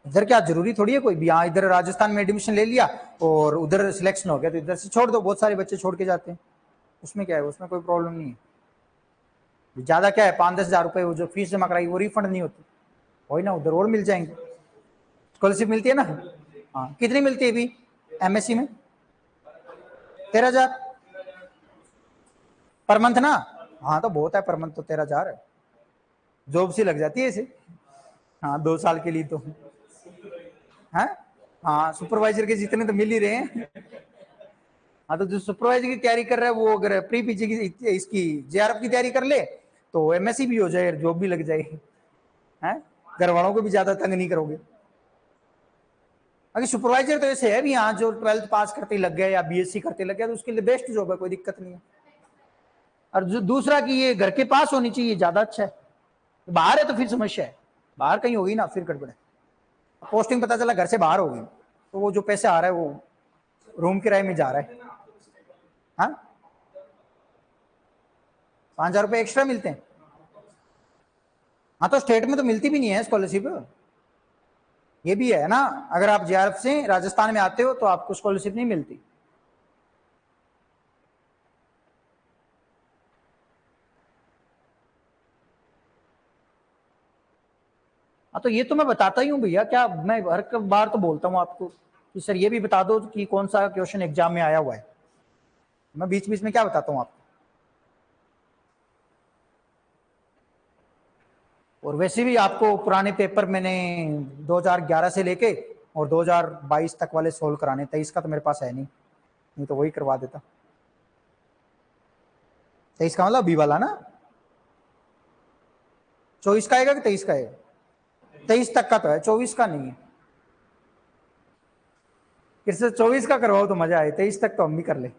[SPEAKER 1] इधर क्या जरूरी थोड़ी है कोई भी, हाँ इधर राजस्थान में एडमिशन ले लिया और उधर सिलेक्शन हो गया तो इधर से छोड़ दो, बहुत सारे बच्चे छोड़ के जाते हैं, उसमें क्या है, उसमें कोई प्रॉब्लम नहीं है। ज्यादा क्या है, 5-10 हजार रुपए वो जो फीस जमा कराई वो रिफंड नहीं होती, वही ना, उधर और मिल जाएंगे। स्कॉलरशिप मिलती है ना? हाँ कितनी मिलती है अभी एमएससी में? 13,000 पर मंथ ना? हाँ तो बहुत है पर मंथ, तो 13,000 जॉब सी लग जाती है इसे। हाँ 2 साल के लिए तो है। हाँ सुपरवाइजर के जितने तो मिल ही रहे हैं। हाँ तो जो सुपरवाइजर की तैयारी कर रहा है वो अगर प्री पीजी की इसकी जेआरएफ की तैयारी कर ले तो एमएससी भी हो जाए, जॉब भी लग जाए, है? घर वालों को भी ज्यादा तंग नहीं करोगे। अगर सुपरवाइजर तो ऐसे है भी, हाँ जो 12th पास करते लग गया या बीएससी करते लग गया तो उसके लिए बेस्ट जॉब है, कोई दिक्कत नहीं है। और जो दूसरा कि ये घर के पास होनी चाहिए, ज्यादा अच्छा है। बाहर है तो फिर समस्या है, बाहर कहीं होगी ना फिर गड़बड़ है। पोस्टिंग पता चला घर से बाहर होगी तो वो जो पैसे आ रहा है वो रूम किराए में जा रहा है। हाँ 5,000 रुपये एक्स्ट्रा मिलते हैं। हाँ तो स्टेट में तो मिलती भी नहीं है स्कॉलरशिप, ये भी है ना, अगर आप जेआरएफ से राजस्थान में आते हो तो आपको स्कॉलरशिप नहीं मिलती। हाँ तो ये तो मैं बताता ही हूँ भैया, क्या मैं हर बार तो बोलता हूँ आपको कि सर ये भी बता दो कि कौन सा क्वेश्चन एग्जाम में आया हुआ है, मैं बीच बीच में क्या बताता हूँ आपको। और वैसे भी आपको पुराने पेपर मैंने 2011 से लेके और 2022 तक वाले सोल्व कराने, 23 का तो मेरे पास है नहीं, नहीं तो वही करवा देता। 23 का मतलब बी वाला ना? 24 का आएगा कि 23 का है? 23 तक का तो है, 24 का नहीं है। फिर से 24 का करवाओ तो मजा आए, 23 तक तो हम भी कर ले।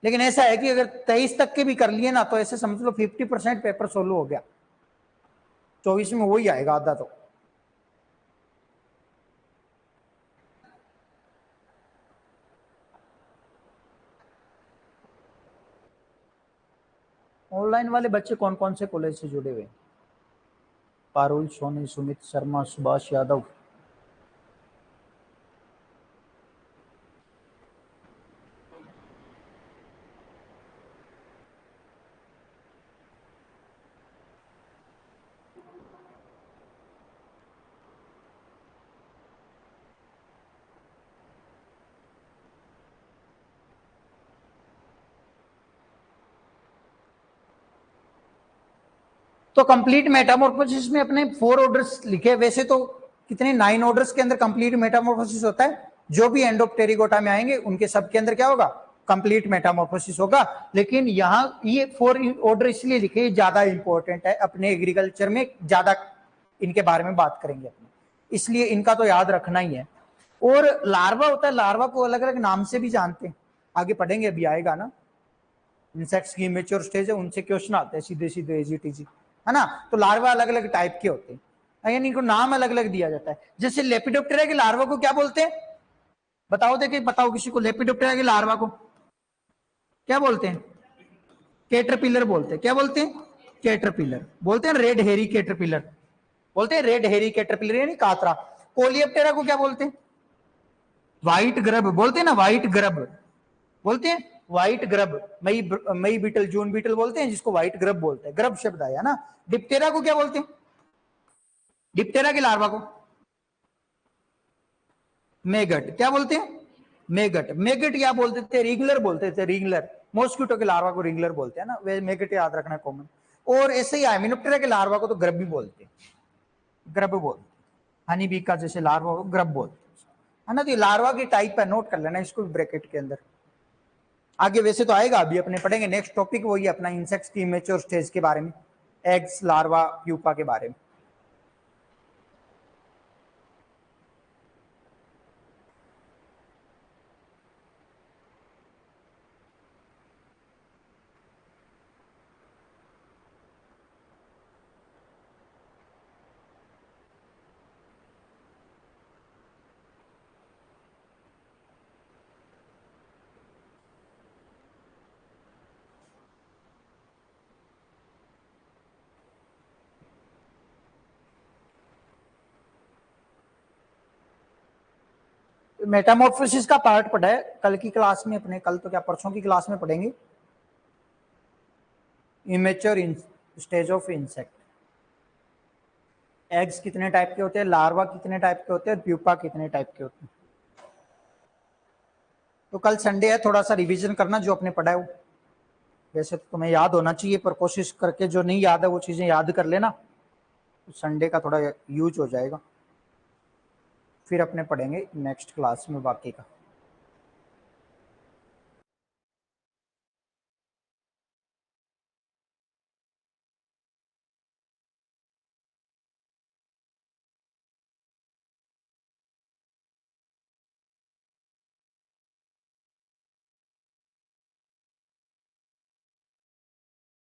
[SPEAKER 1] लेकिन ऐसा है कि अगर 23 तक के भी कर लिए ना तो ऐसे समझ लो 50% पेपर सोल्व हो गया, 24 में वही आएगा आधा तो। ऑनलाइन वाले बच्चे कौन कौन से कॉलेज से जुड़े हुए? पारुल, सोनी, सुमित शर्मा, सुभाष यादव। तो कंप्लीट मेटामॉर्फोसिस में अपने 4 ऑर्डर्स लिखे, वैसे तो कितने 9 ऑर्डर्स के अंदर कंप्लीट मेटामॉर्फोसिस होता है, जो भी एंड ऑफ टेरिगोटा में आएंगे उनके सब के अंदर क्या होगा, कंप्लीट मेटामॉर्फोसिस होगा। लेकिन यहाँ ये 4 ऑर्डर इसलिए लिखे, ज्यादा इंपॉर्टेंट है, अपने एग्रीकल्चर में ज्यादा इनके बारे में बात करेंगे अपने, इसलिए इनका तो याद रखना ही है। और लार्वा होता है, लार्वा को अलग अलग नाम से भी जानते हैं, आगे पढ़ेंगे, अभी आएगा ना, इंसेक्ट्स की इमेच्योर स्टेज है, उनसे क्वेश्चन आते हैं सीधे सीधे एजीटीजी, है ना। तो लार्वा अलग अलग टाइप के होते हैं, यानी इनको नाम अलग अलग दिया जाता है। जैसे लेपिडोप्टेरा के लार्वा को क्या बोलते हैं, बताओ, देखिए बताओ किसी को, लेपिडोप्टेरा के लार्वा को क्या बोलते हैं, कैटरपिलर बोलते हैं। क्या बोलते हैं, कैटरपिलर बोलते हैं, रेड हेरी कैटरपिलर बोलते हैं, रेड हेरी कैटरपिलर यानी कातरा। कोलियोप्टेरा को क्या बोलते हैं, व्हाइट ग्रब बोलते हैं ना, व्हाइट ग्रब बोलते हैं, व्हाइट ग्रब, मई बीटल, जून बीटल बोलते हैं जिसको व्हाइट ग्रब बोलते हैं, ग्रब शब्द आया ना। डिप्टेरा को क्या बोलते हैं, डिप्टेरा के लार्वा को मेगट, क्या बोलते हैं, मेगट। मेगट क्या बोलते थे, रिंगलर बोलते थे, रिंगलर। मॉस्किटो के लार्वा को रिंगलर बोलते हैं ना, वे मेगट याद रखना है कॉमन। और ऐसे ही हाइमेनोप्टेरा के लार्वा को तो ग्रब भी बोलते हैं, ग्रब बोलते हैं। हनी बी का जैसे लार्वा को ग्रब बोलते हैं, है ना। तो ये लार्वा की टाइप है, नोट कर लेना इसको ब्रैकेट के अंदर। आगे वैसे तो आएगा, अभी अपने पढ़ेंगे नेक्स्ट टॉपिक वही अपना इंसेक्ट्स की इमेच्योर स्टेज के बारे में, एग्स, लार्वा, प्यूपा के बारे में। मेटामॉर्फोसिस का पार्ट पढ़ा है कल की क्लास में अपने, कल तो क्या परसों की क्लास में पढ़ेंगे, immature stage of insect. Eggs कितने टाइप के होते हैं, लार्वा कितने टाइप के होते हैं, प्यूपा कितने टाइप के होते हैं। तो कल संडे है, थोड़ा सा रिवीजन करना जो आपने पढ़ा है वो, वैसे तो तुम्हें याद होना चाहिए, पर कोशिश करके जो नहीं याद है वो चीजें याद कर लेना, तो संडे का थोड़ा यूज हो जाएगा। फिर अपने पढ़ेंगे नेक्स्ट क्लास में बाकी का।